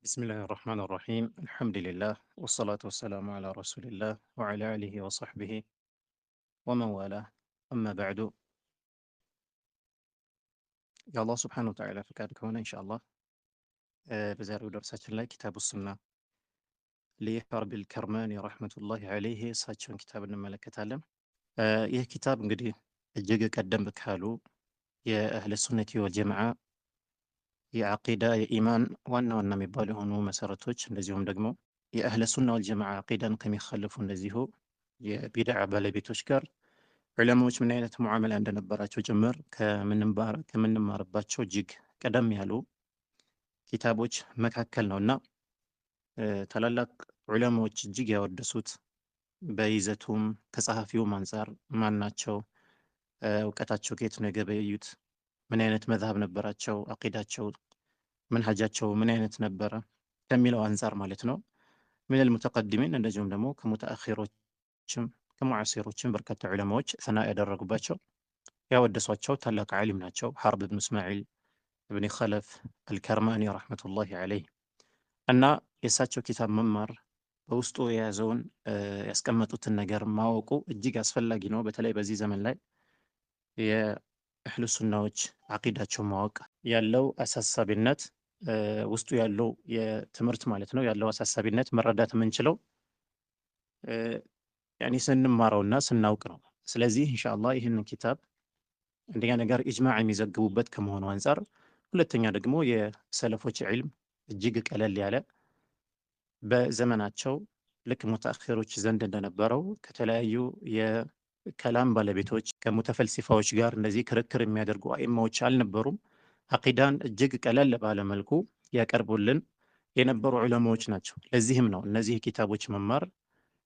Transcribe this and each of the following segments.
بسم الله الرحمن الرحيم الحمد لله والصلاة والسلام على رسول الله وعلى آله وصحبه ومن والاه أما بعد يا الله سبحانه وتعالى فكاد كون إن شاء الله بزارو درسات الله كتاب السنة لحرب الكرماني رحمة الله عليه ساتشون كتاب الملكة تعلم يه كتاب እንግዲህ እጅግ ቀደም ካሉ የአህለ ሱነቲ ወልጀማዓ የዓቂዳ የኢማን ዋና ዋና የሚባሉ የሆኑ መሰረቶች እንደዚሁም ደግሞ የአህለ ሱና ወልጀማዓ ዓቂዳን ከሚኸልፉ እንደዚሁ የቢድዓ ባለቤቶች ጋር ዑለማዎች ምን አይነት ሙዓመላ እንደነበራቸው ጭምር ከምንማርባቸው እጅግ ቀደም ያሉ ኪታቦች መካከል ነውና ታላላቅ ዑለማዎች እጅግ ያወደሱት በይዘቱም ከጸሐፊውም አንጻር ማን ናቸው፣ እውቀታቸው ከየት ነው የገበዩት፣ ምን አይነት መዝሀብ ነበራቸው፣ አቂዳቸው መንሀጃቸው ምን አይነት ነበረ ከሚለው አንጻር ማለት ነው። ሚነል ሙተቀድሚን እንደዚሁም ደግሞ ከሙተአኺሮችም ከሙዓሲሮችም በርካታ ዑለማዎች ሰና ያደረጉባቸው ያወደሷቸው ታላቅ ዓሊም ናቸው። ሐርብ ብን እስማዒል እብኒ ኸለፍ አልከርማኒ ረሕመቱላሂ ዐለይህ እና የእሳቸው ኪታብ መማር በውስጡ የያዘውን ያስቀመጡትን ነገር ማወቁ እጅግ አስፈላጊ ነው። በተለይ በዚህ ዘመን ላይ የእህሉ ሱናዎች አቂዳቸው ማወቅ ያለው አሳሳቢነት ውስጡ ያለው የትምህርት ማለት ነው ያለው አሳሳቢነት መረዳት የምንችለው ያኔ ስንማረውና ስናውቅ ነው። ስለዚህ ኢንሻአላህ ይህንን ኪታብ አንደኛ ነገር ኢጅማዕ የሚዘግቡበት ከመሆኑ አንጻር፣ ሁለተኛ ደግሞ የሰለፎች ዒልም እጅግ ቀለል ያለ በዘመናቸው ልክ ሙተአኺሮች ዘንድ እንደነበረው ከተለያዩ የከላም ባለቤቶች ከሙተፈልሲፋዎች ጋር እንደዚህ ክርክር የሚያደርጉ አኢማዎች አልነበሩም። አቂዳን እጅግ ቀለል ባለ መልኩ ያቀርቡልን የነበሩ ዑለማዎች ናቸው። ለዚህም ነው እነዚህ ኪታቦች መማር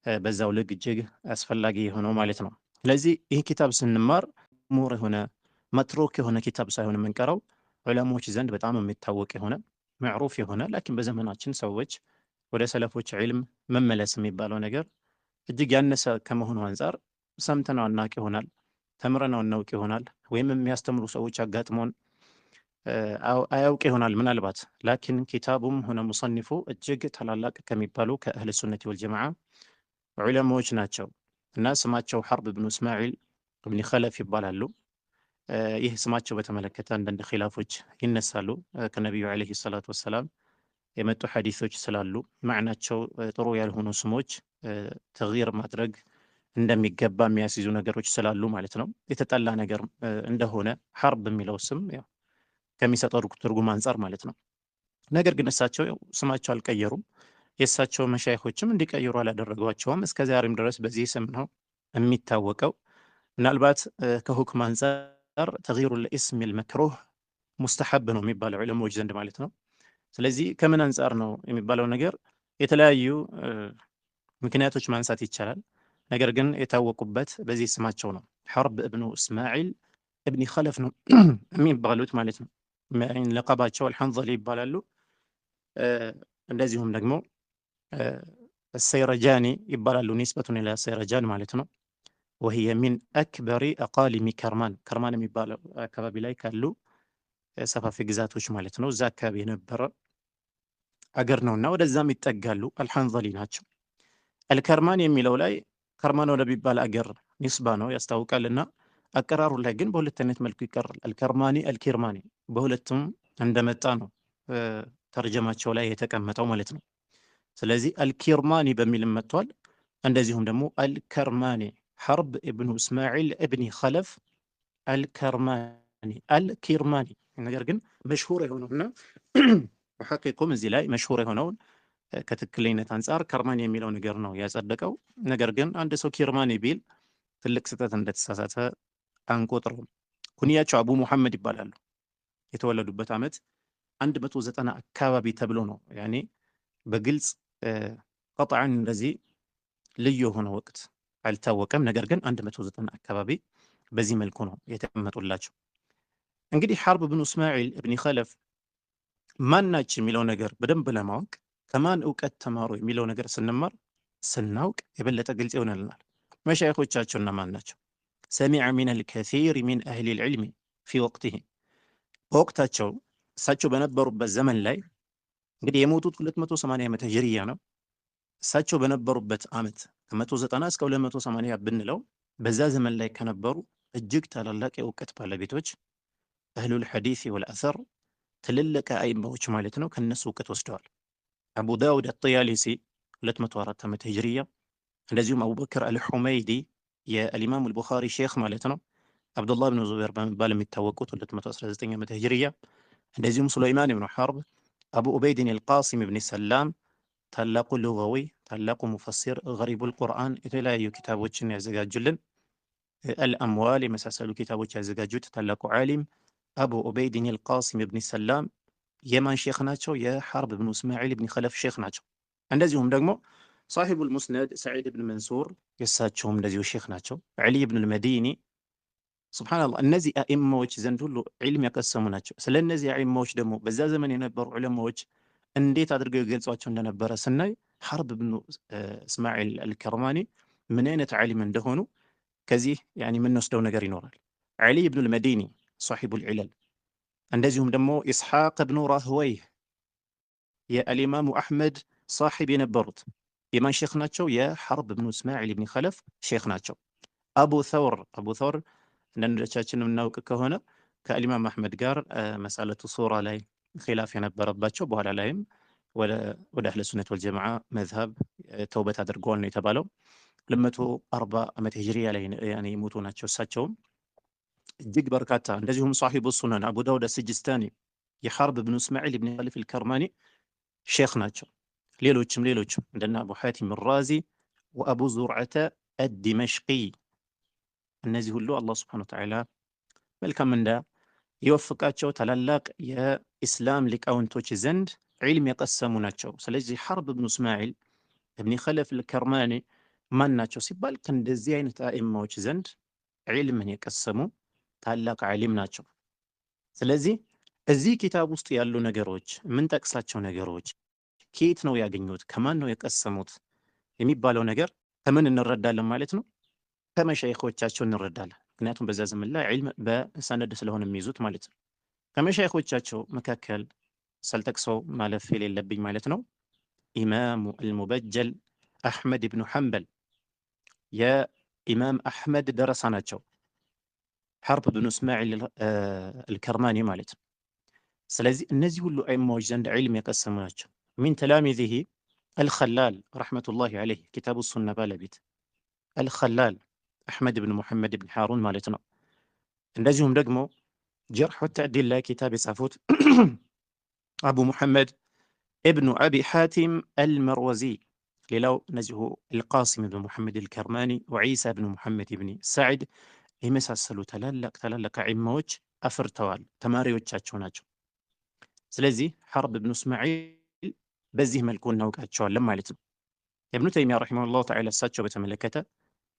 በዛው ልክ እጅግ አስፈላጊ የሆነው ማለት ነው። ስለዚህ ይህ ኪታብ ስንማር ሙር የሆነ መትሩክ የሆነ ኪታብ ሳይሆን የምንቀረው ዑለማዎች ዘንድ በጣም የሚታወቅ የሆነ መዕሩፍ የሆነ ላኪን በዘመናችን ሰዎች ወደ ሰለፎች ዒልም መመለስ የሚባለው ነገር እጅግ ያነሰ ከመሆኑ አንጻር ሰምተነው አናውቅ ይሆናል፣ ተምረነው እናውቅ ይሆናል፣ ወይም የሚያስተምሩ ሰዎች አጋጥሞን አያውቅ ይሆናል ምናልባት። ላኪን ኪታቡም ሆነ ሙሰኒፉ እጅግ ታላላቅ ከሚባሉ ከአህል ሱነቲ ወልጀማዓ ዑለማዎች ናቸው እና ስማቸው ሐርብ ብኑ እስማዒል እብኒ ኸለፍ ይባላሉ። ይህ ስማቸው በተመለከተ አንዳንድ ኺላፎች ይነሳሉ። ከነቢዩ ዓለይሂ ሰላቱ ወሰላም የመጡ ሐዲሶች ስላሉ ማዕናቸው ጥሩ ያልሆኑ ስሞች ተግይር ማድረግ እንደሚገባ የሚያስይዙ ነገሮች ስላሉ ማለት ነው። የተጠላ ነገር እንደሆነ ሐርብ የሚለው ስም ያው ከሚሰጠው ትርጉም አንጻር ማለት ነው። ነገር ግን እሳቸው ስማቸው አልቀየሩም። የእሳቸው መሻይኾችም እንዲቀይሩ አላደረጓቸውም። እስከ ዛሬም ድረስ በዚህ ስም ነው የሚታወቀው። ምናልባት ከሁክም አንጻር ተግይሩ ለኢስም ልመክሩህ ሙስተሐብ ነው የሚባለው ዑለማዎች ዘንድ ማለት ነው። ስለዚህ ከምን አንጻር ነው የሚባለው ነገር የተለያዩ ምክንያቶች ማንሳት ይቻላል። ነገር ግን የታወቁበት በዚህ ስማቸው ነው። ሐርብ እብኑ እስማዒል እብኒ ኸለፍ ነው የሚባሉት ማለት ነው። ለቀባቸው አልሐንዘሊ ይባላሉ። እንደዚሁም ደግሞ ሰይረጃኒ ይባላሉ። ኒስበቱን ኢላ ሰይረጃን ማለት ነው። ወህየ ሚን አክበሪ አቃሊሚ ከርማን፣ ከርማን የሚባለው አካባቢ ላይ ካሉ ሰፋፊ ግዛቶች ማለት ነው። እዛ አካባቢ የነበረ አገር ነውና ወደዛም ይጠጋሉ። አልሐንዘሊ ናቸው። አልከርማን የሚለው ላይ ከርማን ወደሚባል አገር ኒስባ ነው ያስታውቃልና አቀራሩ ላይ ግን በሁለት አይነት መልኩ ይቀራል። አልከርማኒ አልኪርማኒ በሁለቱም እንደመጣ ነው ተርጀማቸው ላይ የተቀመጠው ማለት ነው። ስለዚህ አልኪርማኒ በሚልም መጥቷል። እንደዚሁም ደግሞ አልከርማኒ ሐርብ ኢብኑ እስማዒል ኢብኒ ኸለፍ አልከርማኒ አልኪርማኒ። ነገር ግን መሽሁር የሆነውና በሐቂቁም እዚህ ላይ መሽሁር የሆነውን ከትክክለኝነት አንጻር ከርማኒ የሚለው ነገር ነው ያጸደቀው። ነገር ግን አንድ ሰው ኪርማኒ ቢል ትልቅ ስህተት እንደተሳሳተ አንቆጥረውም። ኩንያቸው አቡ ሙሐመድ ይባላሉ። የተወለዱበት ዓመት 190 አካባቢ ተብሎ ነው ያኔ በግልጽ ቀጥዓን እንደዚህ ልዩ የሆነ ወቅት አልታወቀም። ነገር ግን 190 አካባቢ በዚህ መልኩ ነው የተቀመጡላቸው። እንግዲህ ሐርብ ብኑ እስማዒል እብኒ ኸለፍ ማን ናቸው የሚለው ነገር በደንብ ለማወቅ ከማን እውቀት ተማሩ የሚለው ነገር ስናውቅ የበለጠ ግልጽ ይሆንልናል። መሻይኾቻቸው እነማን ናቸው? ሰሚዐ ሚነል ከሲር ሚን አህሊል ዒልሚ ፊ ወቅቲሂ፣ በወቅታቸው እሳቸው በነበሩበት ዘመን ላይ እንግዲህ የሞቱት 280 ዓመተ ሂጅሪያ ነው። እሳቸው በነበሩበት ዓመት ከ190 እስከ 280 ብንለው በዛ ዘመን ላይ ከነበሩ እጅግ ታላላቅ የእውቀት ባለቤቶች አህሉል ሐዲስ ወልአሰር ትልልቅ አኢማዎች ማለት ነው ከነሱ እውቀት ወስደዋል። አቡ ዳውድ አጠያሊሲ 204 ዓመተ ሂጅሪያ፣ እንደዚሁም አቡበክር አልሑመይዲ የአልኢማም አልቡኻሪ ሼክ ማለት ነው። አብዱላህ ብን ዙበይር በመባል የሚታወቁት 219 ዓመተ ሂጅሪያ፣ እንደዚሁም ሱለይማን ብን ሐርብ፣ አቡ ኡበይድን አልቃሲም ብን ሰላም ታላቁ ሉጋዊ ታላቁ ሙፈሲር ገሪቡል ቁርአን የተለያዩ ኪታቦችን ያዘጋጁልን አልአምዋል የመሳሰሉ ኪታቦች ያዘጋጁት ታላቁ ዓሊም አቡ ኡበይድን አልቃሲም ብን ሰላም የማን ሼክ ናቸው? የሐርብ ብን እስማዒል ብን ኸለፍ ሼክ ናቸው። እንደዚሁም ደግሞ ሳሒቡል ሙስነድ ሰዒድ ብን መንሱር የእሳቸውም እንደዚሁ ሼክ ናቸው። ዓሊ ብን አልመዲኒ ሱብሓነላህ። እነዚህ አኢማዎች ዘንድ ሁሉ ዒልም ያቀሰሙ ናቸው። ስለ እነዚህ አኢማዎች ደግሞ በዛ ዘመን የነበሩ ዑለማዎች እንዴት አድርገው ይገልጿቸው እንደነበረ ስናይ ሐርብ ብን እስማዒል አልከርማኒ ምን አይነት ዓሊም እንደሆኑ ከዚህ የምንወስደው ነገር ይኖራል። ዓሊ ብን አልመዲኒ ሳሒቡል ዒለል፣ እንደዚሁም ደግሞ ኢስሐቅ ብኑ ራህወይህ የአልኢማሙ አሕመድ ሳሒብ የነበሩት የማን ሼክ ናቸው? የሐርብ ብኑ እስማዒል ብን ኸለፍ ሼክ ናቸው። አቡ ተውር አንዳንዶቻችን የምናውቅ ከሆነ ከአልኢማም አሕመድ ጋር መሳለቱ ሱራ ላይ ኺላፍ የነበረባቸው በኋላ ላይም ወደ አህለ ሱነት ወልጀማዓ መዝሀብ ተውበት አድርገዋል ነው የተባለው። 240 ዓመተ ሂጅሪያ ላይ የሞቱ ናቸው። እሳቸውም እጅግ በርካታ እንደዚሁም ሳሒቡ ሱነን አቡ ዳውድ አስጅስታኒ የሐርብ ብኑ እስማዒል ብን ኸለፍ አልከርማኒ ሼክ ናቸው። ሌሎችም እንደና አቡ ሐቲም ራዚ ወአቡ ዙርዓተ አዲመሽቂ እነዚህ ሁሉ አላህ ሱብሓነሁ ወተዓላ መልካም እንዳ የወፍቃቸው ታላላቅ የኢስላም ሊቃውንቶች ዘንድ ዒልም የቀሰሙ ናቸው። ስለዚህ ሐርብ ብኑ እስማዒል እብኒ ኸለፍ አልከርማኒ ማን ናቸው ሲባል ከእንደዚህ አይነት አኢማዎች ዘንድ ዒልምን የቀሰሙ ታላቅ ዓሊም ናቸው። ስለዚህ እዚህ ኪታብ ውስጥ ያሉ ነገሮች የምንጠቅሳቸው ነገሮች ከየት ነው ያገኙት፣ ከማን ነው የቀሰሙት የሚባለው ነገር ከምን እንረዳለን ማለት ነው? ከመሻይኾቻቸው እንረዳለን። ምክንያቱም በዛ ዘመን ላይ ዒልም በሰነድ ስለሆነ የሚይዙት ማለት ነው። ከመሻይኾቻቸው መካከል ሳልጠቅሰው ማለፍ የሌለብኝ ማለት ነው ኢማሙ አልሙበጀል አሕመድ ብኑ ሐንበል የኢማም አሕመድ ደረሳ ናቸው። ሐርብ ብኑ እስማዒል አልከርማኒ ማለት ነው። ስለዚህ እነዚህ ሁሉ አኢማዎች ዘንድ ዒልም የቀሰሙ ናቸው። ሚን ተላሚዚሂ አልኸላል ረሕመቱላሂ ዐለይህ ኪታቡ ሱና ባለቤት አልኸላል አሕመድ ብን ሙሐመድ ብን ሃሩን ማለት ነው። እንደዚሁም ደግሞ ጀርሕ ወተዕዲል ላይ ኪታብ የጻፉት አቡ ሙሐመድ እብኑ አቢ ሐቲም አልመርወዚ፣ ሌላው እነዚሁ አልቃሲም ብን ሙሐመድ አልከርማኒ ወዒሳ ብን ሙሐመድ ብን ሰዒድ የመሳሰሉ ታላላቅ አኢማዎች አፍርተዋል፣ ተማሪዎቻቸው ናቸው። ስለዚህ ሐርብ ብኑ እስማዒል በዚህ መልኩ እናውቃቸዋለን ማለት ነው። ኢብኑ ተይሚያ ረሒመሁላሁ ተዓላ እሳቸው በተመለከተ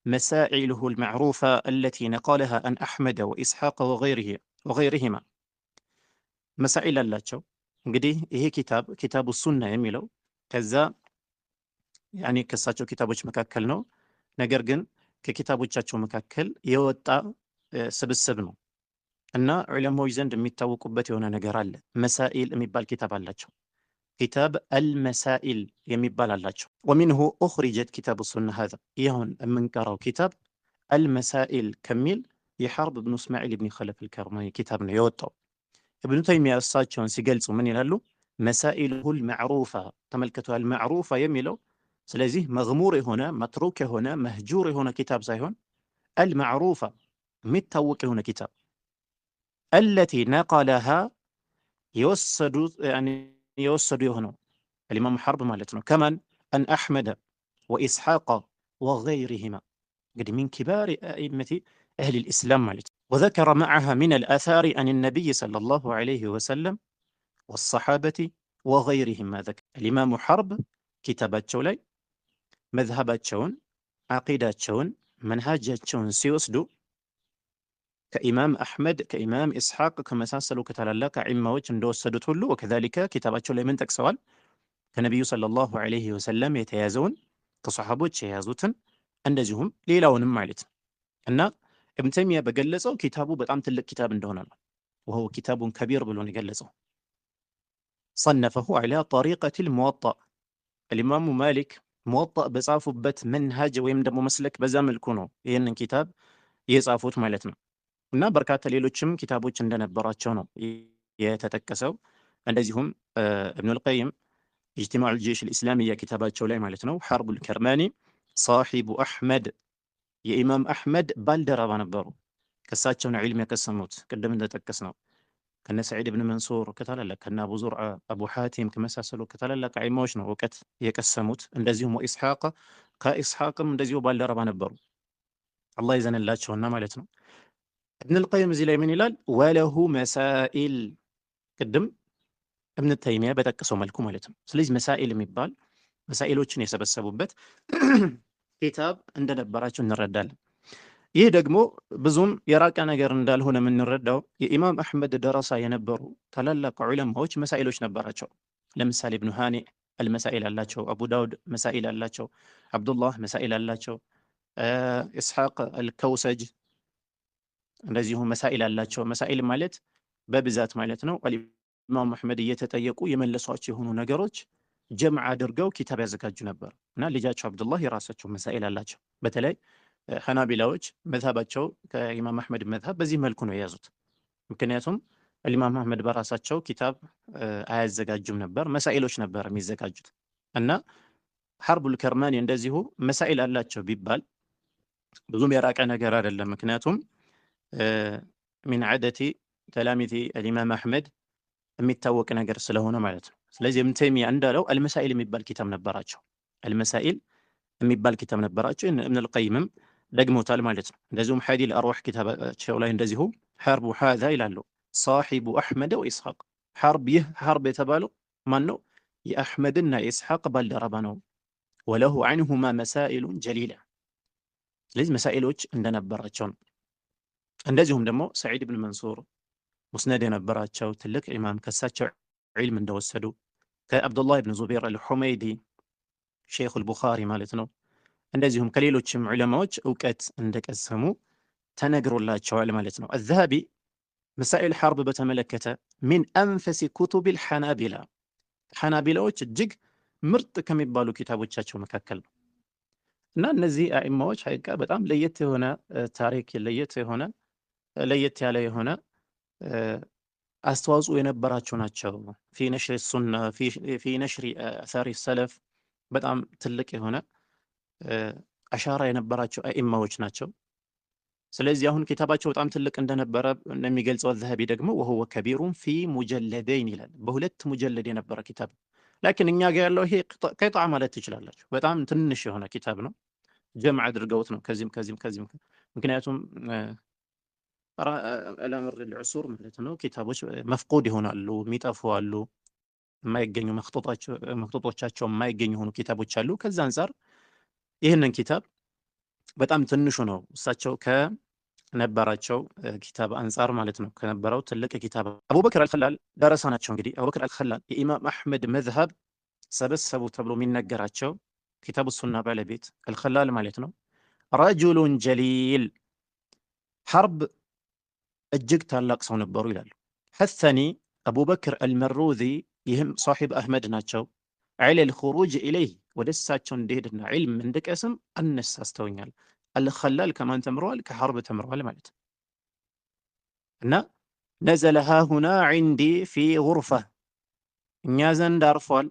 መሳኢሉሁ አልመዕሩፋ አለቲ ነቃለሃ አን አሕመደ ወኢስሐቅ ወገይሪሂማ መሳኢል አላቸው። እንግዲህ ይሄ ኪታቡ ሱና የሚለው ከዛ ከእሳቸው ኪታቦች መካከል ነው። ነገር ግን ከኪታቦቻቸው መካከል የወጣ ስብስብ ነው እና ዑለማዎች ዘንድ የሚታወቁበት የሆነ ነገር አለ። መሳኢል የሚባል ኪታብ አላቸው። ኪታብ አልመሳኢል የሚባል አላቸው። ወሚንሁ ኡኽሪጀት ኪታቡ ሱና ሀዛ፣ ይሁን የምንቀራው ኪታብ አልመሳኢል ከሚል የሐርብ ብኑ እስማዒል ብን ኸለፍ አልከርማኒ ኪታብ ነው የወጣው። ኢብኑ ተይሚያ እሳቸውን ሲገልጹ ምን ይላሉ? መሳኢሉሁል መዕሩፋ። ተመልከቱ፣ አልመዕሩፋ የሚለው ስለዚህ መግሙር የሆነ መትሩክ የሆነ መህጁር የሆነ ኪታብ ሳይሆን አልመዕሩፋ የሚታወቅ የሆነ ኪታብ አለቲ ነቀለሃ የወሰዱ የሆነው አልኢማም ሐርብ ማለት ነው። ከማን አን አሕመደ ወኢስሐቅ ወገይሪሂማ፣ እንግዲህ ሚን ኪባር አኢመቲ አህሊ ልእስላም ማለት ነው። ወዘከረ መዓሃ ሚን አልአታሪ አን ነቢይ ሰለላሁ ዐለይሂ ወሰለም ወሰሓበቲ ወገይሪሂም ማ ዘከረ። አልኢማሙ ሐርብ ኪታባቸው ላይ መዝሀባቸውን፣ ዓቂዳቸውን፣ መንሃጃቸውን ሲወስዱ ከኢማም አሕመድ ከኢማም ኢስሐቅ ከመሳሰሉ ከታላላቅ አኢማዎች እንደወሰዱት ሁሉ ወከዛሊከ ኪታባቸው ላይ ምን ጠቅሰዋል? ከነቢዩ ሰለላሁ ዐለይሂ ወሰለም የተያዘውን ከሰሓቦች የያዙትን እንደዚሁም ሌላውንም ማለት ነው። እና ኢብኑ ተይሚያ በገለጸው ኪታቡ በጣም ትልቅ ኪታብ እንደሆነ ነው። ወሆ ኪታቡን ከቢር ብሎ ነው የገለጸው። صنفه على طريقة الموطأ الإمام ማሊክ ሙወጣእ በጻፉበት መንሃጅ ወይም ደግሞ መስለክ በዛ መልኩ ነው ይህንን ኪታብ የጻፉት ማለት ነው። እና በርካታ ሌሎችም ኪታቦች እንደነበሯቸው ነው የተጠቀሰው። እንደዚሁም እብኑል ቀይም ኢጅቲማዑል ጀይሽ ልእስላሚያ ኪታባቸው ላይ ማለት ነው ሐርቡል ከርማኒ ሳሒቡ አሕመድ የኢማም አሕመድ ባልደረባ ነበሩ። ከእሳቸው ነው ዒልም የቀሰሙት ቅድም እንደጠቀስ ነው። ከነ ሰዒድ ብን መንሱር ከታላላቅ ከነ አቡ ዙርዓ አቡ ሓቲም ከመሳሰሉ ከታላላቅ ዒማዎች ነው እውቀት የቀሰሙት። እንደዚሁም ወኢስሐቅ ከኢስሐቅም እንደዚሁ ባልደረባ ነበሩ አላህ ይዘንላቸውና ማለት ነው። እብኑል ቀይም እዚህ ላይ ምን ይላል? ወለሁ መሳኢል ቅድም እብን ተይሚያ በጠቀሰው መልኩ ማለት ነው። ስለዚህ መሳኢል የሚባል መሳኢሎችን የሰበሰቡበት ኪታብ እንደነበራቸው እንረዳለን። ይህ ደግሞ ብዙም የራቀ ነገር እንዳልሆነ የምንረዳው የኢማም አሕመድ ደረሳ የነበሩ ታላላቅ ዑለማዎች መሳኢሎች ነበራቸው። ለምሳሌ ኢብኑ ሃኒዕ አልመሳኢል አላቸው፣ አቡ ዳውድ መሳኢል አላቸው፣ አብዱላህ መሳኢል አላቸው፣ ኢስሐቅ አልከውሰጅ እንደዚሁ መሳኢል አላቸው። መሳኢል ማለት በብዛት ማለት ነው። ኢማም አሕመድ እየተጠየቁ የመለሷቸው የሆኑ ነገሮች ጀምዕ አድርገው ኪታብ ያዘጋጁ ነበር እና ልጃቸው አብዱላህ የራሳቸው መሳኢል አላቸው። በተለይ ሐናቢላዎች መዝሀባቸው ከኢማም አሕመድ መዝሀብ በዚህ መልኩ ነው የያዙት። ምክንያቱም ኢማም አሕመድ በራሳቸው ኪታብ አያዘጋጁም ነበር፣ መሳኢሎች ነበር የሚዘጋጁት። እና ሐርቡል ከርማኒ እንደዚሁ መሳኢል አላቸው ቢባል ብዙም የራቀ ነገር አይደለም። ምክንያቱም ሚን ዐደቲ ተላሚዚ ኢማም አሕመድ የሚታወቅ ነገር ስለሆነ ማለት ነው። ስለዚህ ኢብኑ ተይሚያ እንዳለው አልመሳኢል የሚባል ኪታብ ነበራቸው። አልመሳኢል የሚባል ኪታብ ነበራቸው። ኢብኑል ቀይምም ደግሞታል ማለት ነው። እንደዚሁም ሐዲል አርዋህ ኪታባቸው ላይ እንደዚሁ ሐርቡ ሃዛ ይላሉ ሳሒቡ አሕመድ ወኢስሐቅ። ሐርብ ይህ ሐርብ የተባለው ማን ነው? የአሕመድና የኢስሐቅ ባልደረባ ነው። ወለሁ ዐንሁማ መሳኢሉን ጀሊላ። ስለዚህ መሳኢሎች እንደነበራቸው ነው። እንደዚሁም ደግሞ ሰዒድ ብን መንሱር ሙስነድ የነበራቸው ትልቅ ኢማም ከሳቸው ዒልም እንደወሰዱ ከአብዱላህ ብን ዙበይር አልሑመይዲ ሼኹ አልቡኻሪ ማለት ነው። እንደዚሁም ከሌሎችም ዑለማዎች እውቀት እንደቀሰሙ ተነግሮላቸዋል ማለት ነው። አዘሃቢ መሳኢል ሐርብ በተመለከተ ሚን አንፈሲ ኩቱቢል ሐናቢላ ሐናቢላዎች እጅግ ምርጥ ከሚባሉ ኪታቦቻቸው መካከል ነው እና እነዚህ አኢማዎች ሐቂቃ በጣም ለየት የሆነ ታሪክ ለየት ያለ የሆነ አስተዋጽኦ የነበራቸው ናቸው። ፊ ነሽሪ ሱና ፊ ነሽሪ አሳሪ ሰለፍ በጣም ትልቅ የሆነ አሻራ የነበራቸው አኢማዎች ናቸው። ስለዚህ አሁን ኪታባቸው በጣም ትልቅ እንደነበረ እንደሚገልጸው አዘሃቢ ደግሞ ወሁወ ከቢሩን ፊ ሙጀለደይን ይላል። በሁለት ሙጀለድ የነበረ ኪታብ። ላኪን እኛ ጋር ያለው ይሄ ቀይጣ ማለት ትችላላችሁ። በጣም ትንሽ የሆነ ኪታብ ነው። ጀምዕ አድርገውት ነው ከዚህም ምክንያቱም አላምር ልዑሱር ማለት ነው ኪታቦች መፍቁድ ይሆናሉ፣ የሚጠፉ አሉ፣ የማይገኙ መክጦጦቻቸው የማይገኙ የሆኑ ኪታቦች አሉ። ከዛ አንጻር ይህንን ኪታብ በጣም ትንሹ ነው እሳቸው ከነበራቸው ኪታብ አንጻር ማለት ነው። ከነበረው ትልቅ ኪታብ አቡበክር አልኸላል ደረሳ ናቸው። እንግዲህ አቡበክር አልኸላል የኢማም አሕመድ መዝሀብ ሰበሰቡ ተብሎ የሚነገራቸው ኪታቡ ሱና ባለቤት አልኸላል ማለት ነው። ረጁሉን ጀሊል ሐርብ እጅግ ታላቅ ሰው ነበሩ ይላሉ። ሐሰኒ አቡበክር አልመሩዚ ይህም ሷሒብ አሕመድ ናቸው። ዐለል ኹሩጅ ኢለይህ ወደ እሳቸው እንድሄድና ዒልም እንድቀስም አነሳስተውኛል። አልኸላል ከማን ተምረዋል? ከሐርብ ተምረዋል ማለት ነው። እና ነዘለ ሃሁና ዒንዲ ፊ ጉርፋ እኛ ዘንድ አርፏል።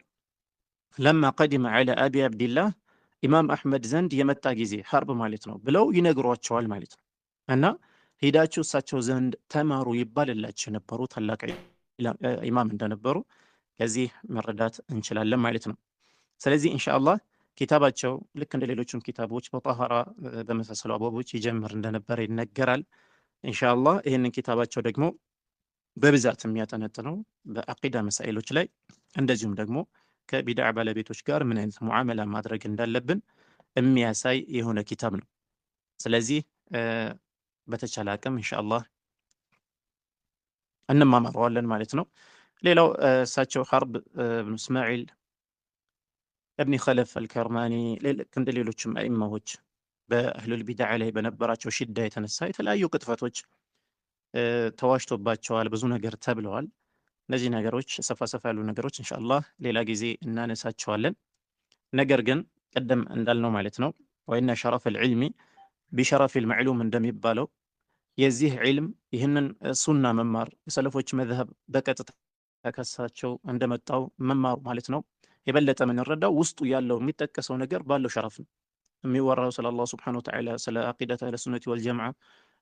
ለማ ቀዲመ ዐላ አቢ አብድላህ ኢማም አሕመድ ዘንድ የመጣ ጊዜ ሐርብ ማለት ነው ብለው ይነግሯቸዋል ማለት ነው። እና ሄዳችሁ እሳቸው ዘንድ ተማሩ ይባልላቸው የነበሩ ታላቅ ኢማም እንደነበሩ ከዚህ መረዳት እንችላለን ማለት ነው። ስለዚህ ኢንሻአላህ ኪታባቸው ልክ እንደ ሌሎችም ኪታቦች በጣሃራ በመሳሰሉ አባቦች ይጀምር እንደነበረ ይነገራል። ኢንሻአላህ ይህንን ኪታባቸው ደግሞ በብዛት የሚያጠነጥነው በአቂዳ መሳኢሎች ላይ እንደዚሁም ደግሞ ከቢድዓ ባለቤቶች ጋር ምን አይነት ሙዓመላ ማድረግ እንዳለብን የሚያሳይ የሆነ ኪታብ ነው። ስለዚህ በተቻለ አቅም ኢንሻአላህ እንማማረዋለን ማለት ነው። ሌላው እሳቸው ሐርብ ብኑ እስማዒል እብኒ ኸለፍ አልከርማኒ እንደ ሌሎችም አኢማዎች በአህሉል ቢድዓ ላይ በነበራቸው ሽዳ የተነሳ የተለያዩ ቅጥፈቶች ተዋሽቶባቸዋል፣ ብዙ ነገር ተብለዋል። እነዚህ ነገሮች ሰፋ ሰፋ ያሉ ነገሮች ኢንሻአላህ ሌላ ጊዜ እናነሳቸዋለን። ነገር ግን ቅድም እንዳልነው ማለት ነው ወይነ ሸረፈል ዒልሚ ቢሸረፊል መዕሉም እንደሚባለው የዚህ ዒልም ይህንን ሱና መማር የሰለፎች መዝሀብ በቀጥታ ከሳቸው እንደመጣው መማሩ ማለት ነው የበለጠ የምንረዳው ውስጡ ያለው የሚጠቀሰው ነገር ባለው ሸረፍ ነው። የሚወራው ስለ አላህ ሱብሓነሁ ወተዓላ ስለ አቂደት አህለ ሱነቲ ወልጀማዓ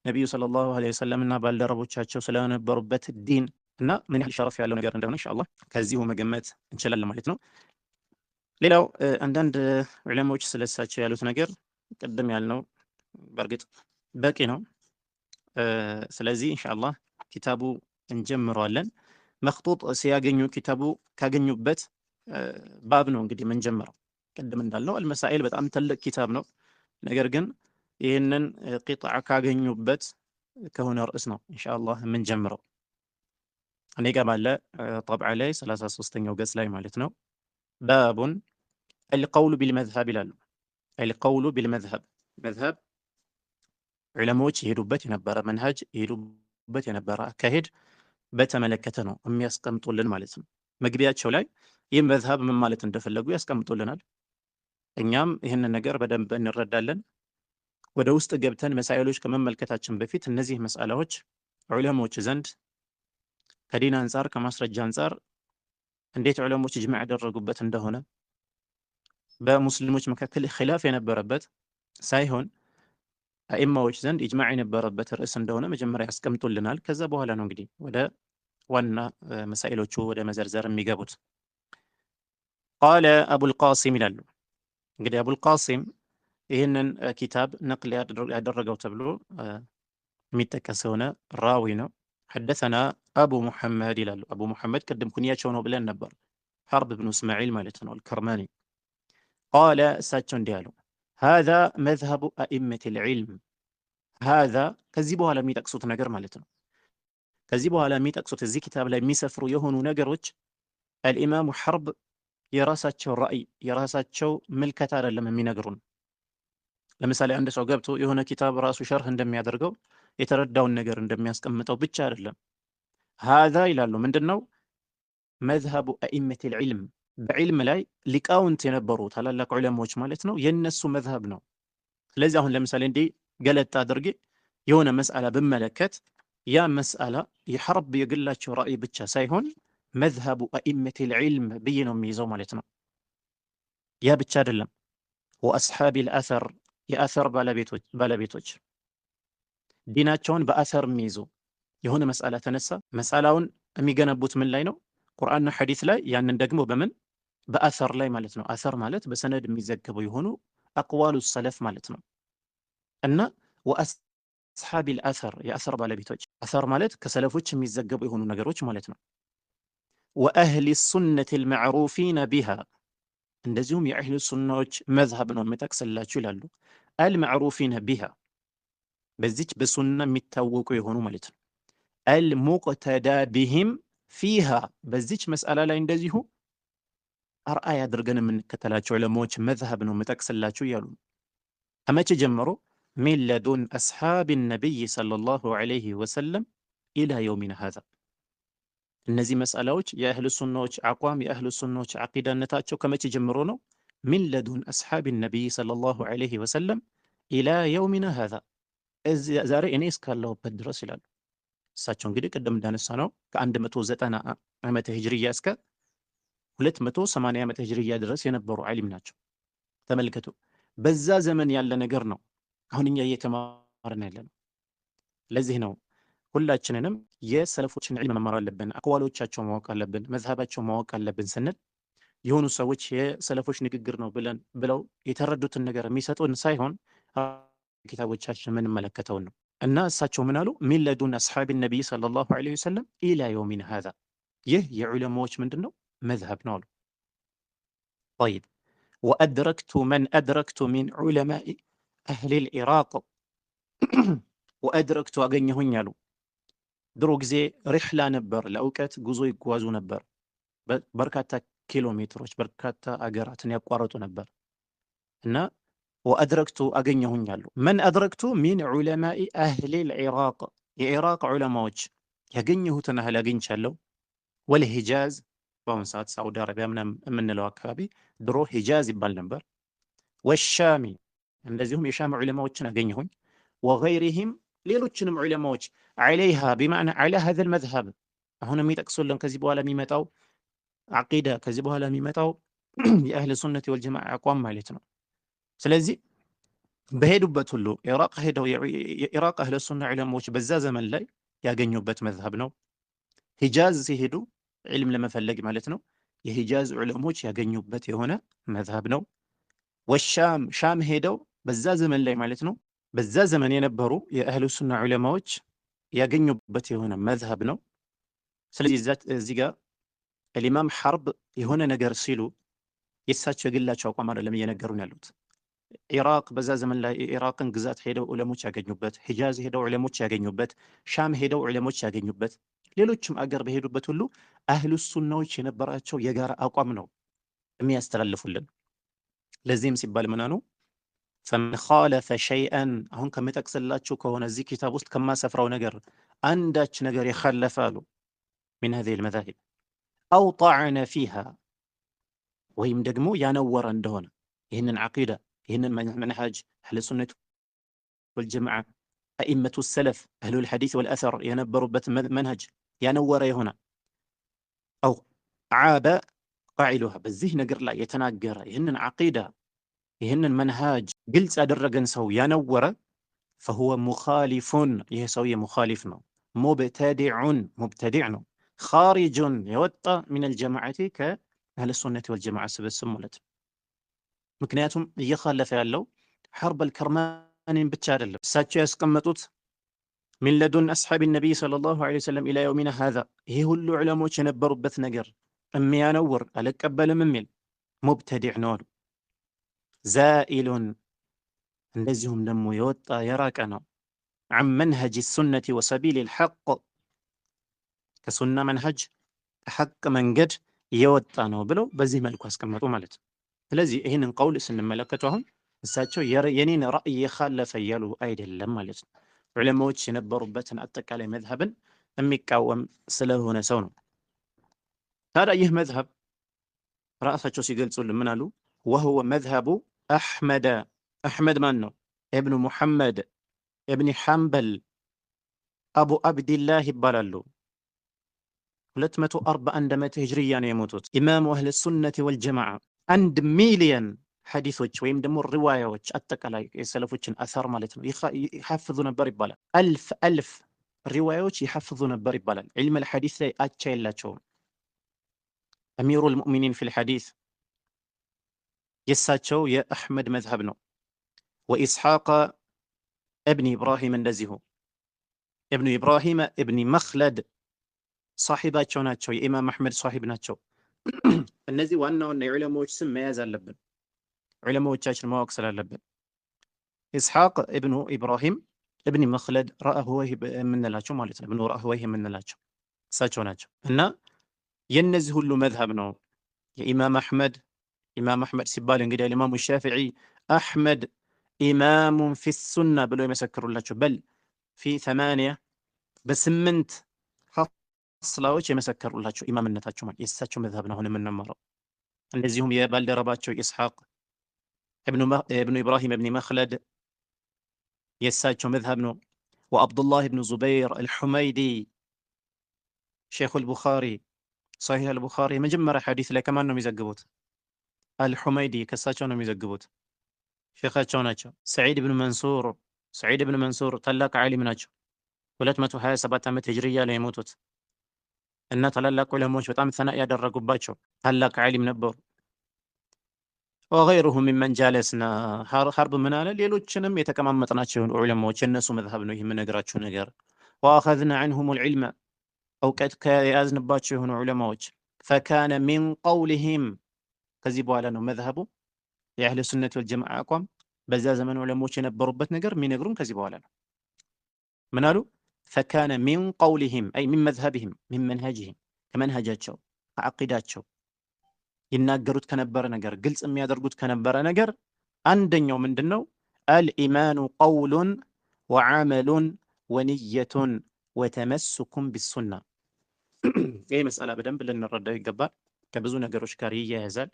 ነቢዩ ሰለላሁ ዐለይሂ ወሰለም እና ባልደረቦቻቸው ስለነበሩበት ዲን እና ምን ያህል ሸረፍ ያለው ነገር እንደሆነ ኢንሻአላህ ከዚሁ መገመት እንችላለን ማለት ነው። ሌላው አንዳንድ ዑለማዎች ስለሳቸው ያሉት ነገር ቅድም ያልነው በእርግጥ በቂ ነው። ስለዚህ ኢንሻአላህ ኪታቡ እንጀምረዋለን። መክጡጥ ሲያገኙ ኪታቡ ካገኙበት ባብ ነው እንግዲህ የምንጀምረው። ቅድም እንዳልነው አልመሳኢል በጣም ትልቅ ኪታብ ነው። ነገር ግን ይህንን ቂጣዕ ካገኙበት ከሆነ ርዕስ ነው ኢንሻአላህ የምንጀምረው። እኔ ጋር ባለ ጠብዓ ላይ 33ኛው ገጽ ላይ ማለት ነው ባቡን አልቀውሉ ቢልመዝሀብ ይላሉ። አልቀውሉ ቢልመዝሀብ መዝሀብ ዑለማዎች የሄዱበት የነበረ መንሃጅ የሄዱበት የነበረ አካሄድ በተመለከተ ነው የሚያስቀምጡልን ማለት ነው። መግቢያቸው ላይ ይህ መዝሀብ ምን ማለት እንደፈለጉ ያስቀምጡልናል። እኛም ይህንን ነገር በደንብ እንረዳለን። ወደ ውስጥ ገብተን መሳኢሎች ከመመልከታችን በፊት እነዚህ መስአላዎች ዑለማዎች ዘንድ ከዲን አንጻር ከማስረጃ አንጻር እንዴት ዑለሞች ኢጅማዕ ያደረጉበት እንደሆነ በሙስሊሞች መካከል ኺላፍ የነበረበት ሳይሆን አኢማዎች ዘንድ ኢጅማዕ የነበረበት ርዕስ እንደሆነ መጀመሪያ ያስቀምጡልናል። ከዛ በኋላ ነው እንግዲህ ወደ ዋና መሳኢሎቹ ወደ መዘርዘር የሚገቡት። ቃለ አቡል ቃሲም ይላሉ። እንግዲህ አቡል ቃሲም ይህንን ኪታብ ነቅል ያደረገው ተብሎ የሚጠቀስ የሆነ ራዊ ነው። ሐደሰና አቡ ሙሐመድ ይላሉ። አቡ ሙሐመድ ቅድም ኩንያቸው ነው ብለን ነበር። ሐርብ ብኑ እስማዒል ማለት ነው አልከርማኒ። ቃለ እሳቸው እንዲህ አሉ፣ ሃዛ መዝሀቡ አኢመቲል ዒልም። ሃዛ ከዚህ በኋላ የሚጠቅሱት ነገር ማለት ነው። ከዚህ በኋላ የሚጠቅሱት እዚህ ኪታብ ላይ የሚሰፍሩ የሆኑ ነገሮች አልኢማሙ ሐርብ የራሳቸው ራእይ የራሳቸው ምልከታ አይደለም የሚነግሩን። ለምሳሌ አንድ ሰው ገብቶ የሆነ ኪታብ ራሱ ሸርህ እንደሚያደርገው የተረዳውን ነገር እንደሚያስቀምጠው ብቻ አይደለም። ሃዛ ይላሉ ምንድነው? መዝሀቡ አኢመቲል ዒልም፣ በዒልም ላይ ሊቃውንት የነበሩ ታላላቅ ዑለማዎች ማለት ነው የነሱ መዝሀብ ነው። ስለዚህ አሁን ለምሳሌ እንዲህ ገለጥ አድርጌ የሆነ መስአላ ብመለከት ያ መስአላ የሐርብ የግላቸው ራእይ ብቻ ሳይሆን መዝሀቡ አኢመቲል ዒልም ብዬ ነው የሚይዘው ማለት ነው። ያ ብቻ አይደለም፣ ወአስሓቢል አሰር፣ የአሰር ባለቤቶች ዲናቸውን በአሰር የሚይዙ የሆነ መስአላ ተነሳ፣ መስአላውን የሚገነቡት ምን ላይ ነው? ቁርአንና ሐዲስ ላይ። ያንን ደግሞ በምን በአሰር ላይ ማለት ነው። አሰር ማለት በሰነድ የሚዘገቡ የሆኑ አቅዋሉ ሰለፍ ማለት ነው። እና ወአስሓቢል አሰር፣ የአሰር ባለቤቶች፣ አሰር ማለት ከሰለፎች የሚዘገቡ የሆኑ ነገሮች ማለት ነው። ወአህሊ ሱነቲል መዕሩፊነ ቢሃ፣ እንደዚሁም የአህሉ ሱናዎች መዝሀብ ነው የምጠቅስላችሁ ይላሉ። አልመዕሩፊነ ቢሃ፣ በዚች በሱና የሚታወቁ የሆኑ ማለት ነው። አልሙቅተዳ ቢሂም ፊሃ፣ በዚች መስአላ ላይ እንደዚሁ አርአያ አድርገን የምንከተላቸው ዑለማዎች መዝሀብ ነው የምጠቅስላችሁ እያሉ ከመቼ ጀምሮ? ሚን ለዱን አስሓብ ነቢይ ሰለላሁ ዐለይሂ ወሰለም ኢላ የውሚና ሃዛ። እነዚህ መስአላዎች የአህሉ ሱናዎች አቋም የአህሉ ሱናዎች ዓቂዳነታቸው ከመቼ ጀምሮ ነው? ሚን ለዱን አስሓብ ነቢይ ሰለላሁ ዐለይሂ ወሰለም ኢላ የውሚና ሃዛ፣ ዛሬ እኔ እስካለሁበት ድረስ ይላሉ። እሳቸው እንግዲህ ቅድም እንዳነሳ ነው ከ190 ዓመተ ሂጅርያ እስከ 280 ዓመተ ሂጅርያ ድረስ የነበሩ ዓሊም ናቸው። ተመልከቱ፣ በዛ ዘመን ያለ ነገር ነው አሁን እኛ እየተማርን ያለ ነው። ለዚህ ነው ሁላችንንም የሰለፎችን ዒልም መማር አለብን፣ አቅዋሎቻቸው ማወቅ አለብን፣ መዝሀባቸው ማወቅ አለብን ስንል የሆኑ ሰዎች የሰለፎች ንግግር ነው ብለው የተረዱትን ነገር የሚሰጡን ሳይሆን ኪታቦቻችን የምንመለከተውን ነው። እና እሳቸው ምን አሉ? ሚን ለዱን አስሓብ ነቢይ ሰለላሁ ዐለይሂ ወሰለም ኢላ የውሚና ሃዛ፣ ይህ የዑለማዎች ምንድን ነው? መዝሀብ ነው አሉ። ጠይብ ወአድረክቱ መን አድረክቱ ሚን ዑለማኢ አህሊል ኢራቅ፣ ወአድረክቱ አገኘሁኝ አሉ። ድሮ ጊዜ ሪሕላ ነበር፣ ለእውቀት ጉዞ ይጓዙ ነበር። በርካታ ኪሎ ሜትሮች በርካታ አገራትን ያቋረጡ ነበር እና ወአድረክቱ አገኘሁኝ አሉ። መን አድረክቱ ሚን ዑለማኢ አህሊል ኢራቅ፣ የኢራቅ ዑለማዎች ያገኘሁትን ያህል አግኝቻለሁ። ወልሂጃዝ በአሁኑ ሰዓት ሳዑዲ አረቢያ ምናምን የምንለው አካባቢ ድሮ ሂጃዝ ይባል ነበር። ወሻሚ እንደዚሁም የሻም ዑለማዎችን አገኘሁኝ። ወገይሪሂም ሌሎችንም ዑለማዎች ዐለይሃ ቢማዕና ዐላ ሀዘል መዝሀብ አሁን የሚጠቅሱልን ከዚህ በኋላ የሚመጣው ዓቂዳ ከዚህ በኋላ የሚመጣው የአህለ ሱነት ወልጀማዓ አቋም ማለት ነው። ስለዚህ በሄዱበት ሁሉ ኢራቅ ሄደው የኢራቅ አህለ ሱና ዑለማዎች በዛ ዘመን ላይ ያገኙበት መዝሀብ ነው። ሂጃዝ ሲሄዱ ዒልም ለመፈለግ ማለት ነው የሂጃዝ ዑለሞች ያገኙበት የሆነ መዝሀብ ነው። ወሻም ሻም ሄደው በዛ ዘመን ላይ ማለት ነው በዛ ዘመን የነበሩ የአህሉ ሱና ዑለማዎች ያገኙበት የሆነ መዝሀብ ነው። ስለዚህ እዚህ ጋር ኢማም ሐርብ የሆነ ነገር ሲሉ የእሳቸው የግላቸው አቋም አይደለም እየነገሩን ያሉት። ኢራቅ በዛ ዘመን ላይ የኢራቅን ግዛት ሄደው ዑለሞች ያገኙበት፣ ሂጃዝ ሄደው ዑለሞች ያገኙበት፣ ሻም ሄደው ዑለሞች ያገኙበት፣ ሌሎችም አገር በሄዱበት ሁሉ አህሉ ሱናዎች የነበራቸው የጋራ አቋም ነው የሚያስተላልፉልን። ለዚህም ሲባል ምን አሉ? ፈመን ኻለፈ ሸይአን አሁን ከምጠቅስላችሁ ከሆነ እዚህ ኪታብ ውስጥ ከማሰፍራው ነገር አንዳች ነገር የኻለፈ አሉ ሚን ሀዚሂል መዛሂብ አው ጠዐነ ፊሃ ወይም ደግሞ ያነወረ እንደሆነ ይህንን ዓቂዳ ይህንን መንሃጅ አህለ ሱነት ወልጀማዓ አኢመቱ ሰለፍ አህሉል ሐዲስ ወልአሰር የነበሩበት መንሃጅ ያነወረ የሆነ አው ዓበ ቃኢሉሃ በዚህ ነገር ላይ የተናገረ ይህንን ዓቂዳ ይህንን መንሃጅ ግልጽ ያደረገን ሰው ያነወረ ፈሁወ ሙኻሊፉን ይህ ሰውዬ ሙኻሊፍ ነው። ሙብተዲዑን ሙብተዲዕ ነው። ኻሪጁን የወጣ ሚነል ጀማዓቲ ከአህለ ሱነት ወልጀማዓ ስብስብ ማለት ነው። ምክንያቱም እየኻለፈ ያለው ሐርበል ከርማኒን ብቻ አይደለም። እሳቸው ያስቀመጡት ሚን ለዱን አስሓቢ ነቢይ ሰለላሁ ዐለይሂ ወሰለም ኢላ የውሚና ሃዛ ይሄ ሁሉ ዑለሞች የነበሩበት ነገር የሚያነውር አልቀበልም የሚል ሙብተዲዕ ነው አሉ። ዛኢሉን እንደዚሁም ደግሞ የወጣ የራቀ ነው። ዐን መንሀጅ ሱነቲ ወሰቢል ልሐቅ ከሱና መንሀጅ ከሐቅ መንገድ የወጣ ነው ብለው በዚህ መልኩ አስቀመጡ ማለት ነው። ስለዚህ ይህንን ቀውል ስንመለከቱ አሁን እሳቸው የኔን ራእይ የኻለፈ እያሉ አይደለም ማለት ነው። ዑለማዎች የነበሩበትን አጠቃላይ መዝሀብን የሚቃወም ስለሆነ ሰው ነው። ታዲያ ይህ መዝሀብ ራሳቸው ሲገልጹልን ምን አሉ? ወሁወ መዝሀቡ አሕመድ። አሕመድ ማን ነው? እብኑ ሙሐመድ እብኒ ሐንበል አቡ አብድላህ ይባላሉ። 241 ዓመተ ሂጅርያ ነው የሞቱት። ኢማሙ አህለ ሱነት ወልጀማዓ 1 ሚሊየን ሐዲሶች ወይም ደግሞ ሪዋያዎች አጠቃላይ የሰለፎችን አሳር ማለት ነው ይሐፍዙ ነበር ይባላል። አልፍ ሪዋያዎች ይሐፍዙ ነበር ይባላል። ዒልም አልሐዲስ ላይ አቻ የላቸውም። አሚሩል ሙእሚኒን ፊል ሐዲስ የእሳቸው የአሕመድ መዝሀብ ነው። ወኢስሐቅ እብኒ ኢብራሂም እንደዚሁ እብኑ ኢብራሂም እብኒ መኽለድ ሳሒባቸው ናቸው። የኢማም አሕመድ ሳሒብ ናቸው። እነዚህ ዋና ዋና የዑለማዎች ስም መያዝ አለብን፣ ዑለማዎቻችን ማወቅ ስላለብን። ኢስሐቅ እብኑ ኢብራሂም እብኒ መኽለድ ራእህወይህ የምንላቸው ማለት ነው። እብኑ ራእህወይህ የምንላቸው እሳቸው ናቸው። እና የእነዚህ ሁሉ መዝሀብ ነው የኢማም አሕመድ። ኢማም አሕመድ ሲባል እንግዲህ ኢማሙ ሻፊዒ አሕመድ ኢማሙን ፊ ሱና ብለው የመሰክሩላቸው በል ፊ 8 በ8 ኸስላዎች የመሰከሩላቸው ኢማምነታቸው ማለት የእሳቸው መዝሀብ ነው አሁን የምንማረው። እንደዚሁም የባልደረባቸው ኢስሐቅ እብኑ ኢብራሂም እብኒ መኽለድ የእሳቸው መዝሀብ ነው። ወአብዱላህ እብኑ ዙበይር አልሑመይዲ ሼኹል ቡኻሪ ሰሒህ አልቡኻሪ የመጀመሪያ ሐዲስ ላይ ከማን ነው የሚዘግቡት? አልሑመይዲ ከእሳቸው ነው የሚዘግቡት፣ ሼኻቸው ናቸው። ሰዒድ ብን መንሱር ታላቅ ዓሊም ናቸው። 227 ዓመት ሂጅርያ ላይ የሞቱት እና ታላላቅ ዑለማዎች በጣም ሰና ያደረጉባቸው ታላቅ ዓሊም ነበሩ። ወገይሩሁ ሚመን ጃለስና ሐርብ ምን አለ? ሌሎችንም የተቀማመጥናቸው ዑለማዎች የእነሱ መዝሀብ ነው ይህ የምነግራችሁ ነገር። ወአኸዝና ዐንሁም ልዕልመ እውቀት ከያዝንባቸው የሆኑ ዑለማዎች ፈካነ ሚን ቀውሊሂም ከዚህ በኋላ ነው መዝሀቡ የአህለ ሱነት ወልጀማዓ አቋም በዛ ዘመን ዑለማዎች የነበሩበት ነገር የሚነግሩን ከዚህ በኋላ ነው። ምን አሉ? ፈካነ ሚን ቀውሊሂም አይ ሚን መዝሀቢሂም ሚን መንሀጅሂም ከመንሀጃቸው ከዓቂዳቸው ይናገሩት ከነበረ ነገር ግልጽ የሚያደርጉት ከነበረ ነገር አንደኛው ምንድን ነው? አልኢማኑ ቀውሉን ወዓመሉን ወንየቱን ወተመሱኩም ቢሱና ይህ መስአላ በደንብ ልንረዳው ይገባል። ከብዙ ነገሮች ጋር ይያያዛል።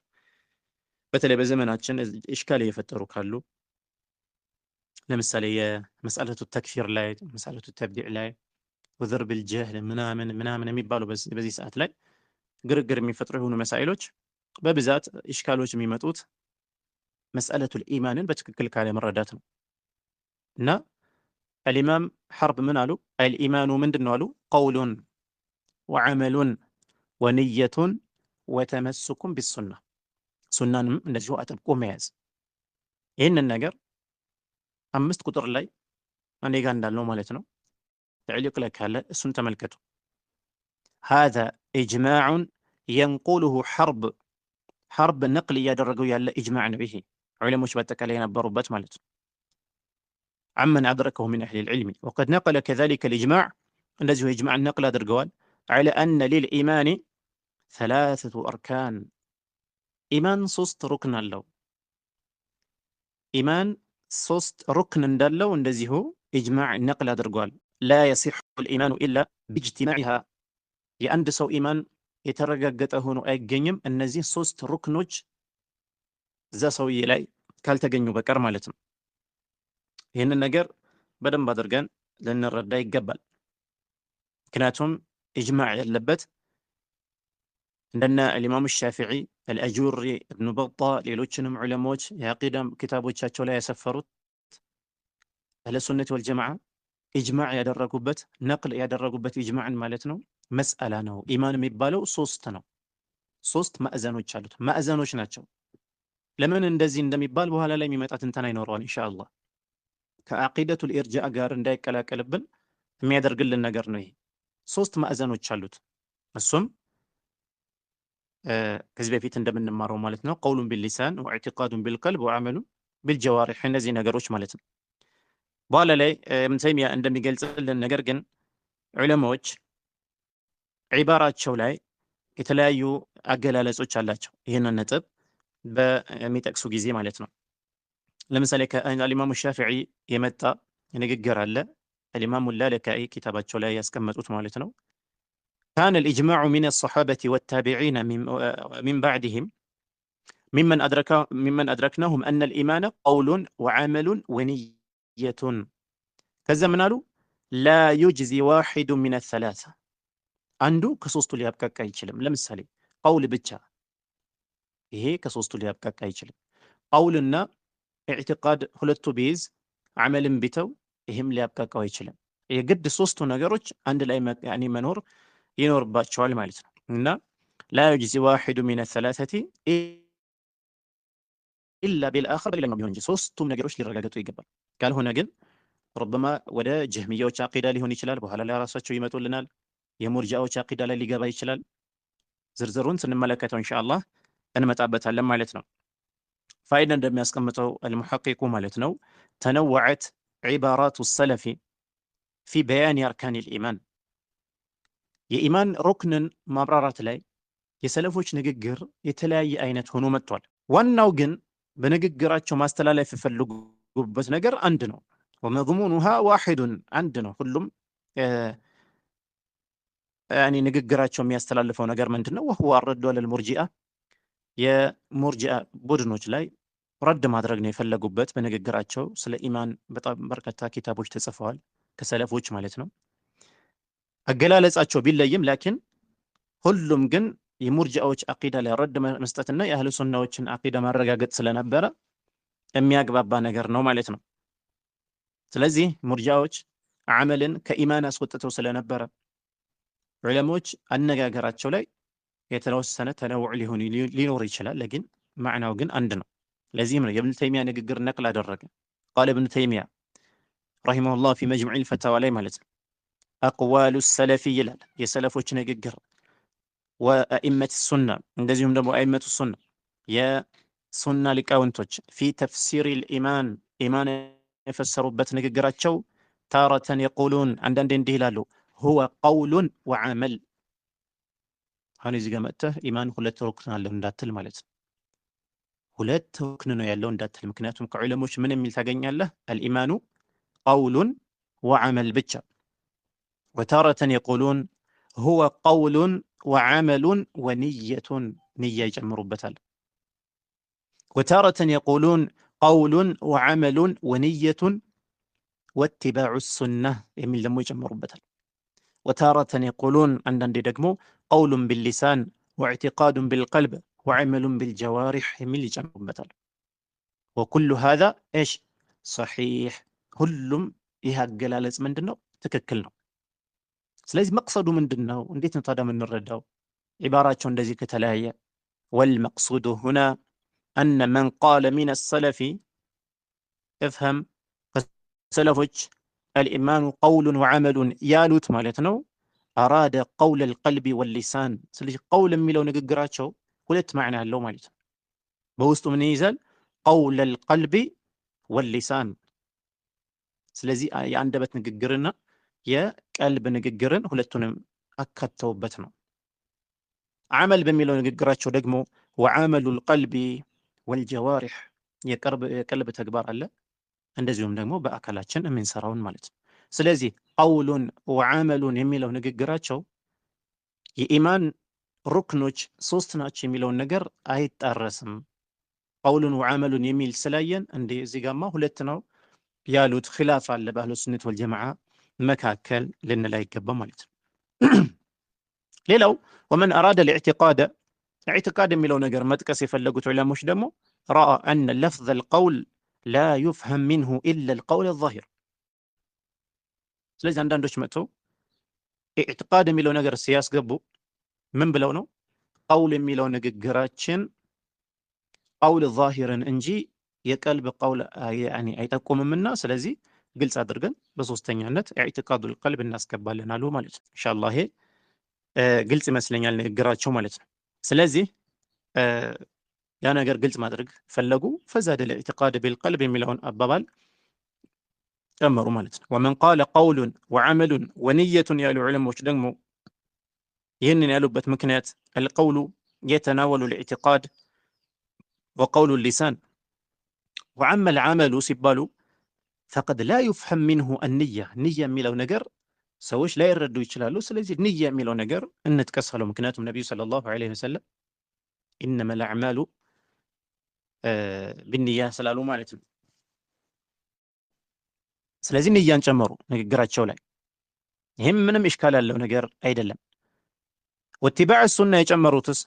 በተለይ በዘመናችን ኢሽካል እየፈጠሩ ካሉ ለምሳሌ የመስአለቱ ተክፊር ላይ፣ መስአለቱ ተብዲዕ ላይ፣ ወዘር ቢልጀህል ምናምን ምናምን የሚባሉ በዚህ ሰዓት ላይ ግርግር የሚፈጥሩ የሆኑ መሳኢሎች በብዛት ኢሽካሎች የሚመጡት መስአለቱል ኢማንን በትክክል ካለመረዳት ነው። እና አልኢማም ሐርብ ምን አሉ? አልኢማኑ ምንድን ነው አሉ? ቀውሉን ወዐመሉን ወንየቱን ወተመሱኩን ቢሱና፣ ሱናንም እንደዚሁ አጥብቆ መያዝ። ይህንን ነገር 5 ቁጥር ላይ እኔ ጋር እንዳልነው ማለት ነው ተዕሊቅ ላይ ካለ እሱን ተመልከቱ። ሃዛ ኢጅማዑን የንቁሉሁ ሐርብ ነቅል እያደረገው ያለ ኢጅማዕ ነው። ይሄ ዑለሞች በአጠቃላይ የነበሩበት ማለት ነው። አመን አድረከሁ ሚን አህሊል ዒልሚ ወቀድ ነቀለ ከዛሊከ ልኢጅማዕ፣ እንደዚሁ ኢጅማዕ ነቅል አድርገዋል። ዐለ አነ ሊልኢማኒ ሰላሰቱ አርካን፣ ኢማን 3 ሩክን አለው። ኢማን 3 ሩክን እንዳለው እንደዚሁ ኢጅማዕ ነቅል አድርገዋል። ላ የሲሑ ልኢማኑ ኢላ ቢጅቲማዕሃ፣ የአንድ ሰው ኢማን የተረጋገጠ ሆኖ አይገኝም እነዚህ 3 ሩክኖች እዛ ሰውዬ ላይ ካልተገኙ በቀር ማለት ነው። ይህንን ነገር በደንብ አድርገን ልንረዳ ይገባል። ምክንያቱም ኢጅማዕ ያለበት እንደነ አልኢማሙ ሻፊዒ፣ አልአጁሪ፣ እብኑ በጣ ሌሎችንም ዑለማዎች የዐቂዳ ኪታቦቻቸው ላይ ያሰፈሩት አህለ ሱነት ወልጀማዓ ኢጅማዕ ያደረጉበት ነቅል ያደረጉበት ኢጅማዕን ማለት ነው መስአላ ነው። ኢማን የሚባለው 3 ነው። 3 ማዕዘኖች አሉት። ማዕዘኖች ናቸው። ለምን እንደዚህ እንደሚባል በኋላ ላይ የሚመጣ ትንተና ይኖረዋል ኢንሻአላህ። ከዐቂደቱል ኢርጃእ ጋር እንዳይቀላቀልብን የሚያደርግልን ነገር ነው። ይሄ 3 ማዕዘኖች አሉት። እሱም ከዚህ በፊት እንደምንማረው ማለት ነው ቀውሉን ቢልሊሳን ወኢዕቲቃዱን ቢልቀልብ ወዐመሉን ቢልጀዋሪሕ፣ እነዚህ ነገሮች ማለት ነው። በኋላ ላይ ኢብኑ ተይሚያ እንደሚገልጽልን ነገር ግን ዑለማዎች ዒባራቸው ላይ የተለያዩ አገላለጾች አላቸው። ይህንን ነጥብ በሚጠቅሱ ጊዜ ማለት ነው። ለምሳሌ ከአልኢማሙ ሻፊዒ የመጣ ንግግር አለ። አልኢማሙ ላለካኢ ኪታባቸው ላይ ያስቀመጡት ማለት ነው። ካነ አልኢጅማዑ ሚነ ሰሓበቲ ወታቢዒነ ሚን ባዕድህም ሚመን አድረክናሁም አነ አልኢማነ ቀውሉን ወዐመሉን ወንየቱን። ከዛ ምን አሉ? ላ ዩጅዚ ዋሒዱ ሚነ ሰላሳ፣ አንዱ ከ3ቱ ሊያብቃቃ አይችልም። ለምሳሌ ቀውል ብቻ፣ ይሄ ከ3ቱ ሊያብቃቃ አይችልም። ቀውልና ኢዕቲቃድ ሁለቱ ቢይዝ ዐመልን ቢተው ይህም ሊያብቃቃው አይችልም። የግድ 3ቱ ነገሮች አንድ ላይ መኖር ይኖርባቸዋል ማለት ነው። እና ላ ዩጅዚ ዋሒዱ ሚነ ሰላሰቲ ኢላ ቢልአኸር፣ በሌላኛው ቢሆን እንጂ 3ቱም ነገሮች ሊረጋገጡ ይገባል። ካልሆነ ግን ረበማ ወደ ጀህሚያዎች አቂዳ ሊሆን ይችላል። በኋላ ላይ ራሳቸው ይመጡልናል። የሙርጂዓዎች አቂዳ ላይ ሊገባ ይችላል። ዝርዝሩን ስንመለከተው ኢንሻአላህ እንመጣበታለን ማለት ነው። ፋይዳ እንደሚያስቀምጠው አልሙሐቂቁ ማለት ነው ተነወዐት ዒባራቱ ሰለፊ ፊ በያኒ አርካኒል ኢማን፣ የኢማን ሩክንን ማብራራት ላይ የሰለፎች ንግግር የተለያየ አይነት ሆኖ መጥቷል። ዋናው ግን በንግግራቸው ማስተላለፍ የፈለጉበት ነገር አንድ ነው። ወመድሙኑሃ ዋሒዱን፣ አንድ ነው። ሁሉም ንግግራቸው የሚያስተላልፈው ነገር ምንድን ነው? ወሁወ አረዱ ዐለል ሙርጂአ፣ የሙርጂአ ቡድኖች ላይ ረድ ማድረግ ነው የፈለጉበት በንግግራቸው። ስለ ኢማን በጣም በርካታ ኪታቦች ተጽፈዋል ከሰለፎች ማለት ነው። አገላለጻቸው ቢለይም ላኪን ሁሉም ግን የሙርጂዓዎች አቂዳ ላይ ረድ መስጠትና የአህሉ ሱናዎችን አቂዳ ማረጋገጥ ስለነበረ የሚያግባባ ነገር ነው ማለት ነው። ስለዚህ ሙርጂዓዎች ዐመልን ከኢማን አስወጥተው ስለነበረ ዑለሞች አነጋገራቸው ላይ የተወሰነ ተነውዕ ሊኖር ይችላል። ለኪን ማዕናው ግን አንድ ነው። ለዚህም ነው የእብኑ ተይሚያ ንግግር ነቅል አደረገ። ቃለ እብኑ ተይሚያ ረሂመሁላህ ፊ መጅሙዒል ፈታዋ ላይ ማለት ነው አቅዋሉ ሰለፊ ይላል፣ የሰለፎች ንግግር፣ ወአኢመት ሱና፣ እንደዚሁም ደግሞ አኢመቱ ሱና የሱና ሊቃውንቶች ፊ ተፍሲሪል ኢማን፣ ኢማን የፈሰሩበት ንግግራቸው ታረተን የቁሉን፣ አንዳንዴ እንዲህ ይላሉ ሁወ ቀውሉን ወዐመል። አሁን እዚህ ጋር መጥተህ ኢማን 2 ሩክን አለው እንዳትል ማለት ነው። 2 ሩክን ነው ያለው እንዳትል። ምክንያቱም ከዑለሞች ምን የሚል ታገኛለህ? አልኢማኑ ቀውሉን ወዐመል ብቻ። ወታረተን የቁሉን ሁወ ቀውሉን ወዓመሉን ወንየቱን ንያ ይጨምሩበታል። ወታረተን የቁሉን ቀውሉን ወዓመሉን ወንየቱን ወትባዑ ሱነህ የሚል ደግሞ ይጨምሩበታል። ወታረተን የቁሉን አንዳንዴ ደግሞ ቀውሉን ቢልሊሳን ወኢዕቲቃዱን ቢልቀልብ ወዓመሉን ቢልጀዋሪሕ የሚል ይጨምሩበታል። ወኩሉ ሃዛ እሽ ሰሒሕ፣ ሁሉም ይህ አገላለጽ ምንድን ነው? ትክክል ነው። ስለዚህ መቅሰዱ ምንድን ነው? እንዴት ነው ታዲያ የምንረዳው? ዒባራቸው እንደዚህ ከተለያየ ወልመቅሱዱ ሁና አነ መን ቃለ ሚነ ሰለፊ እፍሀም ሰለፎች አልኢማኑ ቀውሉን ወዓመሉን ያሉት ማለት ነው አራደ ቀውል አልቀልቢ ወልሊሳን። ስለዚህ ቀውል የሚለው ንግግራቸው ሁለት ማዕና ያለው ማለት ነው። በውስጡ ምን ይይዛል? ቀውል አልቀልቢ ወልሊሳን። ስለዚህ የአንደበት ንግግርና የቀልብ ንግግርን ሁለቱንም አካተውበት ነው። ዓመል በሚለው ንግግራቸው ደግሞ ወዓመሉ አልቀልቢ ወልጀዋሪሕ፣ የቀልብ ተግባር አለ እንደዚሁም ደግሞ በአካላችን የምንሰራውን ማለት ነው። ስለዚህ ቀውሉን ወዓመሉን የሚለው ንግግራቸው የኢማን ሩክኖች 3 ናቸው የሚለውን ነገር አይጣረስም። ቀውሉን ወዓመሉን የሚል ስላየን እንዴ እዚህ ጋማ 2 ነው ያሉት ኺላፍ አለ በአህሉ ሱነት ወልጀማዓ መካከል ልንል አይገባም ማለት ነው። ሌላው ወመን አራደ ልኢዕቲቃደ፣ ኢዕቲቃድ የሚለው ነገር መጥቀስ የፈለጉት ዑለሞች ደግሞ ረአ አነ ለፍዘ ልቀውል ላ ዩፍሀም ሚንሁ ኢላ ልቀውል አዛሂር። ስለዚህ አንዳንዶች መጥተው ኢዕቲቃድ የሚለው ነገር ሲያስገቡ ምን ብለው ነው? ቀውል የሚለው ንግግራችን ቀውል ዛሂርን እንጂ የቀልብ ቀውል አይጠቁምምና ስለዚህ ግልጽ አድርገን በሶስተኛነት ኢዕቲቃዱል ቀልብ እናስገባለን አሉ ማለት ነው። ኢንሻአላህ ይሄ ግልጽ ይመስለኛል ንግግራቸው ማለት ነው። ስለዚህ ያ ነገር ግልጽ ማድረግ ፈለጉ። ፈዛደ ልኢዕቲቃድ ቢልቀልብ የሚለውን አባባል ጨመሩ ማለት ነው። ወመን ቃለ ቀውሉን ወዓመሉን ወንየቱን ያሉ ዑለሞች ደግሞ ይህንን ያሉበት ምክንያት አልቀውሉ የተናወሉ ልኢዕቲቃድ ወቀውሉ ሊሳን ወዓመ ልዓመሉ ሲባሉ ፈቀድ ላ ዩፍሀም ሚንሁ አንያ፣ ንያ የሚለው ነገር ሰዎች ላይረዱ ይችላሉ። ስለዚህ ንያ የሚለው ነገር እንጥቀሳለው። ምክንያቱም ነቢዩ ሰለላሁ ዐለይሂ ወሰለም ኢነመል አዕማሉ ቢንያ ስላሉ ማለት ነው። ስለዚህ ንያን ጨመሩ ንግግራቸው ላይ። ይህም ምንም ኢሽካል ያለው ነገር አይደለም። ወኢትባዕ ሱና የጨመሩትስ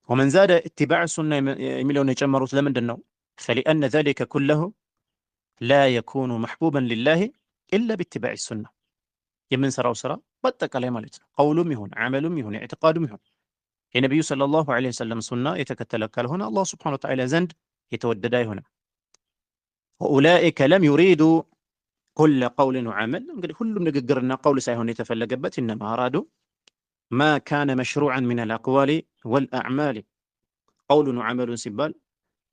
ወመን ዛደ ኢትባዕ ሱና የሚለውን የጨመሩት ለምንድን ነው? ፈሊአነ ዛሊከ ኩለሁ ላ የኩኑ መሕቡበን ሊላሂ ኢላ ቢኢትባዕ ሱና። የምንሰራው ስራ በአጠቃላይ ማለት ነው ቀውሉም ይሁን ዓመሉም ይሁን ኢዕቲቃዱም ይሁን የነቢዩ ሰለላሁ ዐለይሂ ወሰለም ሱና የተከተለ ካልሆነ አላህ ሱብሓነሁ ወተዓላ ዘንድ የተወደደ አይሆንም። ወኡላኢከ ለም ዩሪዱ ኩለ ቀውልን ወዓመል፣ እንግዲህ ሁሉም ንግግርና ቀውል ሳይሆን የተፈለገበት ኢነማ አራዱ ማ ካነ መሽሩዐን ሚነል አቅዋሊ ወልአዕማሊ። ቀውሉን ወዓመሉን ሲባል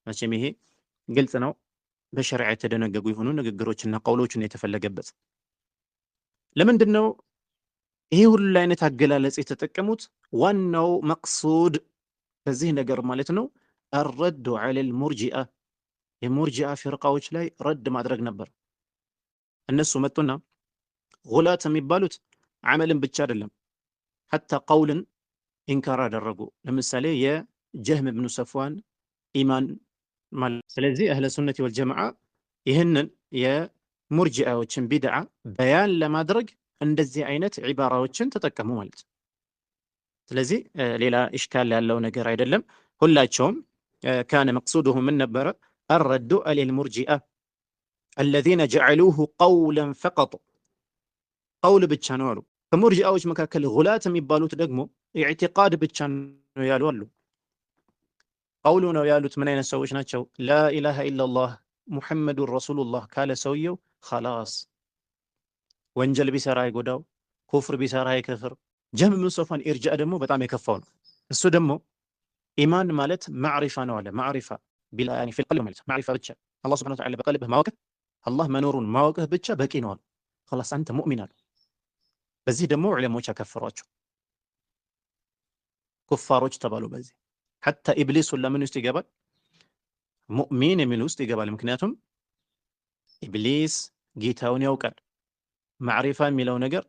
መቼም ይሄ ግልጽ ነው። በሸሪዓ የተደነገጉ የሆኑ ንግግሮችና ቀውሎችን የተፈለገበት ለምንድን ነው? ይሄ ሁሉ አይነት አገላለጽ የተጠቀሙት ዋናው መቅሱድ በዚህ ነገር ማለት ነው አረዱ ዐለል ሙርጂአ፣ የሙርጂአ ፊርቃዎች ላይ ረድ ማድረግ ነበር። እነሱ መጡና ጉላት የሚባሉት ዓመልን ብቻ አይደለም ሐታ ቀውልን ኢንካር አደረጉ። ለምሳሌ የጀህም ብኑ ሰፍዋን ኢማን ማለት። ስለዚህ አህለ ሱነቲ ወልጀማዓ ይህንን የሙርጂአዎችን ቢድዓ በያን ለማድረግ እንደዚህ አይነት ዒባራዎችን ተጠቀሙ ማለት ነው። ስለዚህ ሌላ ኢሽካል ያለው ነገር አይደለም። ሁላቸውም ካነ መቅሱዱሁ ምን ነበረ? አረዱ ዐለል ሙርጂአ አለዚነ ጀዐሉሁ ቀውለን ፈቀጥ፣ ቀውል ብቻ ነው አሉ። ከሙርጂአዎች መካከል ጉላት የሚባሉት ደግሞ ኢዕቲቃድ ብቻ ነው ያሉ አሉ። ቀውሉ ነው ያሉት ምን አይነት ሰዎች ናቸው? ላኢላሃ ኢለላህ ሙሐመዱን ረሱሉላህ ካለ ሰውየው ኸላስ ወንጀል ቢሰራ አይጎዳው፣ ኩፍር ቢሰራ አይከፍር። ጀህም ብኑ ሰፍዋን ኢርጃእ ደግሞ በጣም የከፋው ነው። እሱ ደግሞ ኢማን ማለት ማዕሪፋ ነው አለ። ማዕሪፋ ቢላ ያኒ ፊል ቀልብ ማለት ማዕሪፋ ብቻ አላህ ሱብሓነሁ ወተዓላ በቀልብህ ማወቅህ አላህ መኖሩን ማወቅህ ብቻ በቂ ነው አሉ። ኸላስ አንተ ሙእሚን አሉ። በዚህ ደግሞ ዑለሞች ያከፈሯቸው ኩፋሮች ተባሉ። በዚህ ሐታ ኢብሊስ ለምን ውስጥ ይገባል? ሙእሚን የሚል ውስጥ ይገባል። ምክንያቱም ኢብሊስ ጌታውን ያውቃል። ማዕሪፋ የሚለው ነገር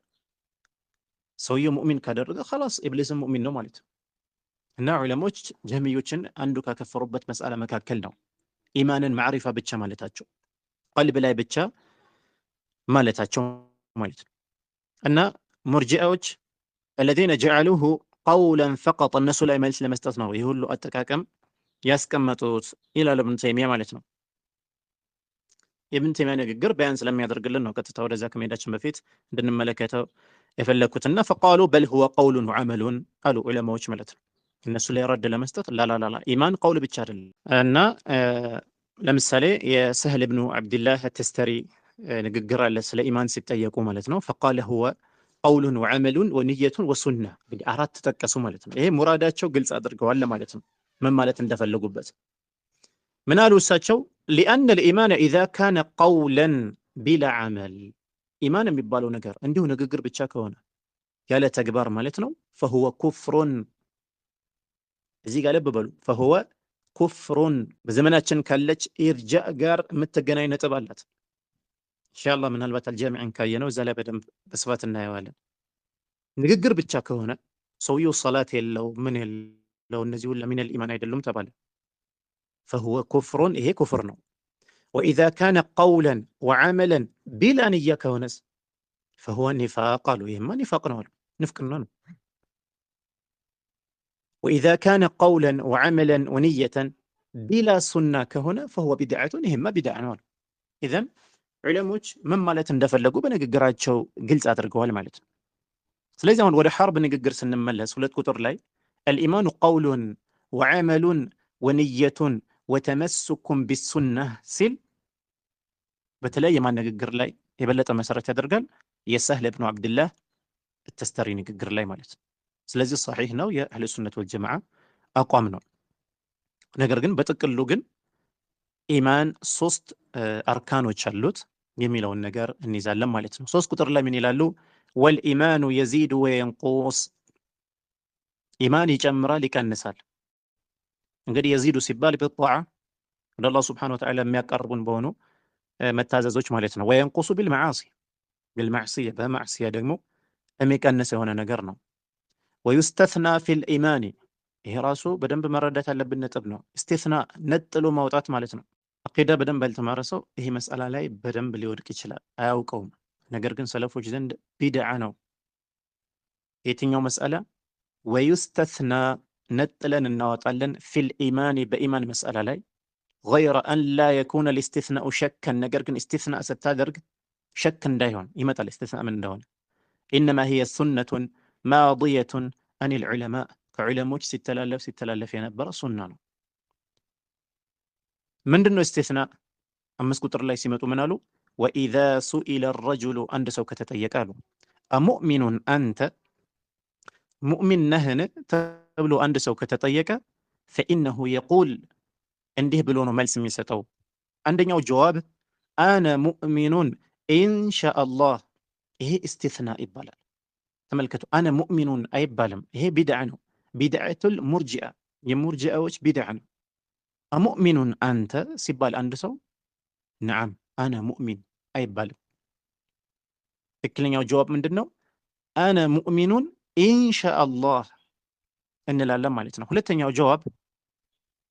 ሰውየው ሙእሚን ካደረገ ኸላስ ኢብሊስም ሙእሚን ነው ማለት ነው። እና ዑለሞች ጀህሚዮችን አንዱ ካከፈሩበት መስአላ መካከል ነው ኢማንን ማዕሪፋ ብቻ ማለታቸው፣ ቀልብ ላይ ብቻ ማለታቸው ማለት ነው። እና ሙርጂአዎች الذين جعلوه قولا فقط እነሱ ላይ መልስ ለመስጠት ነው ይህ ሁሉ አጠቃቀም ያስቀመጡት ይላል ኢብኑ ተይሚያ ማለት ነው። የኢብኑ ተይሚያ ንግግር በያን ስለሚያደርግልን ነው ቀጥታ ወደዛ ከመሄዳችን በፊት እንድንመለከተው የፈለኩትና فقالوا بل هو قول وعمل አሉ ዑለማዎች ማለት ነው። እነሱ ላይ ረድ ለመስጠት ላላላላ ኢማን ቀውል ብቻ አይደለም። እና ለምሳሌ የሰህል ብኑ አብድላህ ተስተሪ ንግግር አለ ስለ ኢማን ሲጠየቁ ማለት ነው። فقال هو قول وعمل ونية وسنة እንግዲህ አራት ተጠቀሱ ማለት ነው። ይሄ ሙራዳቸው ግልጽ አድርገዋል ማለት ነው ምን ማለት እንደፈለጉበት። ምን አሉ እሳቸው لأن الإيمان إذا كان قولا بلا عمل ኢማን የሚባለው ነገር እንዲሁ ንግግር ብቻ ከሆነ ያለ ተግባር ማለት ነው فهو كفر እዚህ ጋር ልብ በሉ فهو كفر በዘመናችን ካለች ኢርጃእ ጋር የምትገናኝ ነጥብ አላት። ኢንሻአላህ ምናልባት አልጃሚዕን ካየነው እዛ ላይ በደንብ በስፋት እናየዋለን። ንግግር ብቻ ከሆነ ሰውየው ሰላት የለው ምን የለው እነዚህ ሁሉ ሚነል ኢማን አይደሉም ተባለ። فهو كفر ይሄ ኩፍር ነው። وإذا كان قولا وعملا بلا نية كونس فهو نفاق قالوا ይሄማ ኒፋቅ ነው አሉ ንፍቅና ነው። وإذا كان قولا وعملا ونية بلا سنة كهنا فهو بدعة ይሄማ ቢድዓ ነው አሉ። إذن ዑለሞች ምን ማለት እንደፈለጉ በንግግራቸው ግልጽ አድርገዋል ማለት ነው። ስለዚህ አሁን ወደ ሐርብ ንግግር ስንመለስ ሁለት ቁጥር ላይ الإيمان قول وعمل ونية وتمسك بالسنة ሲል በተለይ የማን ንግግር ላይ የበለጠ መሰረት ያደርጋል? የሰህል ብኑ አብድላህ ተስተሪ ንግግር ላይ ማለት ነው። ስለዚህ ሰሒህ ነው የአህለ ሱነት ወልጀማዓ አቋም ነው። ነገር ግን በጥቅሉ ግን ኢማን ሶስት አርካኖች አሉት የሚለውን ነገር እንይዛለን ማለት ነው። 3 ቁጥር ላይ ምን ይላሉ? ወልኢማኑ የዚዱ ወየንቁስ ኢማን ይጨምራል ይቀንሳል። እንግዲህ የዚዱ ሲባል ቢጣዓ ወደ አላህ ሱብሓነሁ ወተዓላ የሚያቀርቡን በሆኑ መታዘዞች ማለት ነው። ወየንቁሱ ቢልማዕሲያ በማዕሲያ ደግሞ የሚቀንስ የሆነ ነገር ነው። ወዩስተትና ፊል ኢማኒ ይሄ ራሱ በደንብ መረዳት ያለብን ነጥብ ነው። ኢስቲስና ነጥሎ ማውጣት ማለት ነው። አቂዳ በደንብ ያልተማረ ሰው ይሄ መስአላ ላይ በደንብ ሊወድቅ ይችላል፣ አያውቀውም። ነገር ግን ሰለፎች ዘንድ ቢድዓ ነው። የትኛው መስአላ? ወዩስተስና ነጥለን እናወጣለን ፊል ኢማኒ በኢማን መስአላ ላይ ገይረ አን ላ የኩነ ልእስቲስናኡ ሸከን ነገር ግን ኢስቲስና ስታደርግ ሸክ እንዳይሆን ይመጣል። ኢስቲስና ምን እንደሆነ ኢነማ ሂየ ሱነቱን ማዲየቱን አኒል ዑለማ ከዑለሞች ሲተላለፍ የነበረ ሱና ነው። ምንድነው ኢስቲስና? 5 ቁጥር ላይ ሲመጡ ምን አሉ? ወኢዛ ሱኢለ ረጁሉ አንድ ሰው ከተጠየቀ አሉ አሙእሚኑን አንተ ሙእሚን ነህን ተብሎ አንድ ሰው ከተጠየቀ ፈኢነሁ የቁል እንዲህ ብሎ ነው መልስ የሚሰጠው። አንደኛው ጀዋብ አነ ሙእሚኑን ኢንሻአላህ። ይሄ ኢስቲስና ይባላል። ተመልከቱ፣ አነ ሙእሚኑን አይባልም። ይሄ ቢድዓ ነው። ቢድዓቱል ሙርጂአ የሙርጂአዎች ቢድዓ ነው። አሙእሚኑን አንተ ሲባል አንድ ሰው ነዓም አነ ሙእሚን አይባልም። ትክክለኛው ጀዋብ ምንድን ነው? አነ ሙእሚኑን ኢንሻአላህ እንላለን ማለት ነው። ሁለተኛው ጀዋብ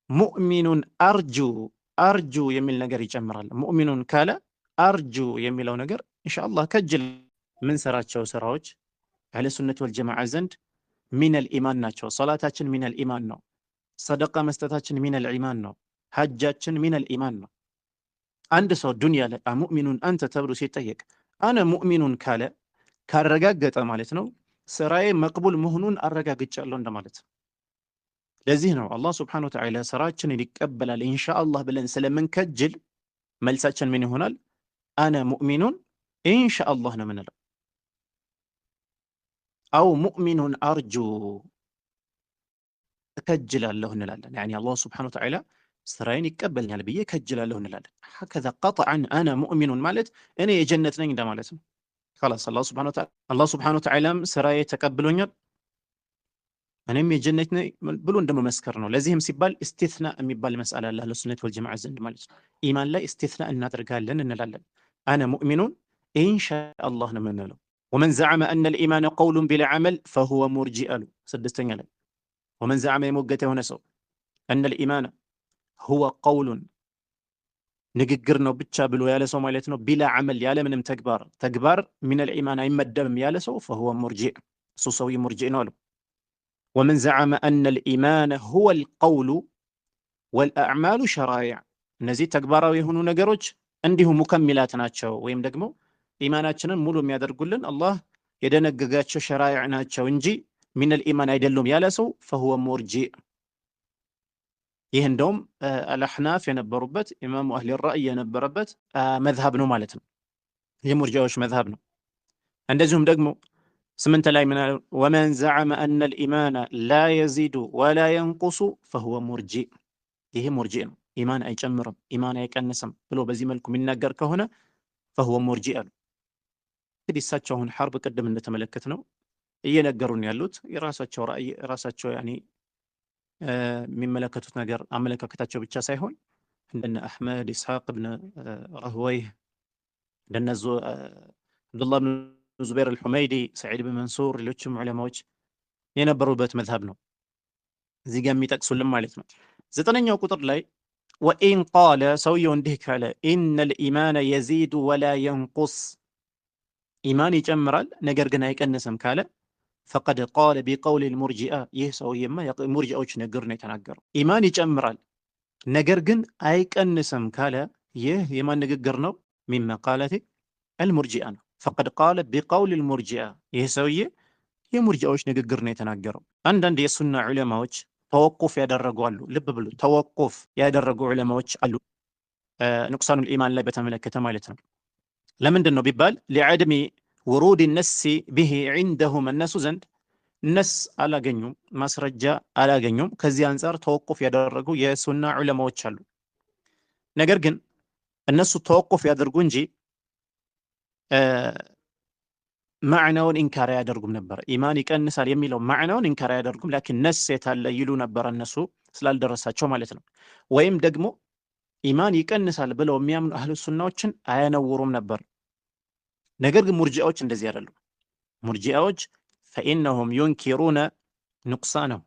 ሙእሚኑን አርጁ የሚል ነገር ይጨምራል። ሙእሚኑን ካለ አርጁ የሚለው ነገር ኢንሻአላህ ከጅል ምንሰራቸው ስራዎች አህለ ሱነት ወልጀማዓ ዘንድ ሚነል ኢማን ናቸው። ሶላታችን ሚነል ኢማን ነው። ሰደቃ መስጠታችን ሚነል ኢማን ነው። ሐጃችን ሚነል ኢማን ነው። አንድ ሰው ዱንያ ላይ ሙእሚኑን አንተ ተብሎ ሲጠየቅ አነ ሙእሚኑን ካለ ካረጋገጠ ማለት ነው ስራዬ መቅቡል መሆኑን አረጋግጫለሁ እንደማለት። ለዚህ ነው አላህ ሱብሓነሁ ወተዓላ ስራችንን ይቀበላል ኢንሻአላህ ብለን ስለምንከጅል መልሳችን ምን ይሆናል? አነ ሙእሚኑን ኢንሻአላህ ነው የምንለው። አው ሙእሚኑን አርጁ እከጅላለሁ እንላለን። ያኒ አላህ ሱብሓነሁ ወተዓላ ስራዬን ይቀበልኛል ብዬ እከጅላለሁ እንላለን። ሀከዛ ቀጥዐን አነ ሙእሚኑን ማለት እኔ የጀነት ነኝ እንደማለት ነው። خلاص አላህ ሱብሓነሁ ወተዓላም ስራዬ ተቀብሎኛል እኔም የጀነት ነኝ ብሎ እንደመመስከር ነው። ለዚህም ሲባል ኢስቲስና የሚባል መስአላ አለ አህለ ሱነት ወልጀማዓ ዘንድ ማለት ነው። ኢማን ላይ ኢስቲስና እናደርጋለን እንላለን። አነ ሙእሚኑን ኢንሻአላህ ነው የምንለው። ወመን ዘዐመ አነ ልኢማነ ቀውሉን ቢላ ዐመል ፈሁወ ሙርጂእ አሉ። ስድስተኛ ላይ ወመን ዘዐመ የሞገተ የሆነ ሰው አነ ልኢማነ ሁወ ቀውሉን ንግግር ነው ብቻ ብሎ ያለ ሰው ማለት ነው። ቢላ ዐመል ያለ ምንም ተግባር ሚነል ኢማን አይመደብም ያለ ሰው ፈሁወ ሙርጂእ እሱ ሰውዬ ሙርጂእ ነው አሉ። ወመን ዘዐመ አነ ልኢማነ ሁወል ቀውሉ ወልአዕማሉ ሸራኢዕ እነዚህ ተግባራዊ የሆኑ ነገሮች እንዲሁ ሙከሚላት ናቸው ወይም ደግሞ ኢማናችንን ሙሉ የሚያደርጉልን አላህ የደነገጋቸው ሸራኢዕ ናቸው እንጂ ሚነል ኢማን አይደሉም ያለ ሰው ፈሁወ ሙርጂእ። ይህ እንደውም አልአሕናፍ የነበሩበት ኢማሙ አህሊ ራእይ የነበረበት መዝሀብ ነው ማለት ነው። የሙርጂዎች መዝሀብ ነው። እንደዚሁም ደግሞ 8 ላይ ምን ወመን ዘዐመ አነ ልኢማነ ላ የዚዱ ወላ የንቁሱ ፈሁወ ሙርጂእ ይሄ ሙርጂእ ነው። ኢማን አይጨምርም ኢማን አይቀንስም ብሎ በዚህ መልኩ የሚናገር ከሆነ ፈሁወ ሙርጂእ አሉ። እንግዲህ እሳቸው አሁን ሐርብ ቅድም እንደተመለከት ነው እየነገሩን ያሉት የራሳቸው ራእይ ራሳቸው የሚመለከቱት ነገር አመለካከታቸው ብቻ ሳይሆን እንደነ አሕመድ ኢስሐቅ ብን ረህወይህ እንደነ አብዱላህ ብን ዙበይር አልሑመይዲ ሰዒድ ብን መንሱር ሌሎችም ዑለማዎች የነበሩበት መዝሀብ ነው እዚህ ጋር የሚጠቅሱልን ማለት ነው። 9ኛው ቁጥር ላይ ወኢን ቃለ ሰውየው እንዲህ ካለ ኢነል ኢማነ የዚዱ ወላ የንቁስ ኢማን ይጨምራል ነገር ግን አይቀንስም ካለ ፈቀድ ቃለ ቢቀውል ልሙርጂአ ይህ ሰውዬማ ሙርጂዎች ንግግር ነው የተናገረው። ኢማን ይጨምራል ነገር ግን አይቀንስም ካለ ይህ የማን ንግግር ነው? ሚን መቃለቲ አልሙርጂአ ነው። ፈቀድ ቃለ ቢቀውል ልሙርጂአ ይህ ሰውዬ የሙርጂዎች ንግግር ነው የተናገረው። አንዳንድ የሱና ዑለማዎች ተወቁፍ ያደረጉ አሉ። ልብ ብሉ፣ ተወቁፍ ያደረጉ ዑለማዎች አሉ ንቁሳኑል ኢማን ላይ በተመለከተ ማለት ነው። ለምንድን ነው ቢባል ሊዐድሚ ውሩድ ነሲ ቢሂ ዒንደሁም እነሱ ዘንድ ነስ አላገኙም፣ ማስረጃ አላገኙም። ከዚህ አንጻር ተወቁፍ ያደረጉ የሱና ዑለማዎች አሉ። ነገር ግን እነሱ ተወቁፍ ያደርጉ እንጂ ማዕናውን ኢንካር አያደርጉም ነበር። ኢማን ይቀንሳል የሚለው ማዕናውን ኢንካር አያደርጉም። ላኪን ነስ የታለ ይሉ ነበር እነሱ ስላልደረሳቸው ማለት ነው። ወይም ደግሞ ኢማን ይቀንሳል ብለው የሚያምኑ አህሉ ሱናዎችን አያነውሩም ነበር። ነገር ግን ሙርጂዎች እንደዚህ አይደሉም። ሙርጂዎች ፈኢነሁም ዩንኪሩነ ኑቅሳነሁ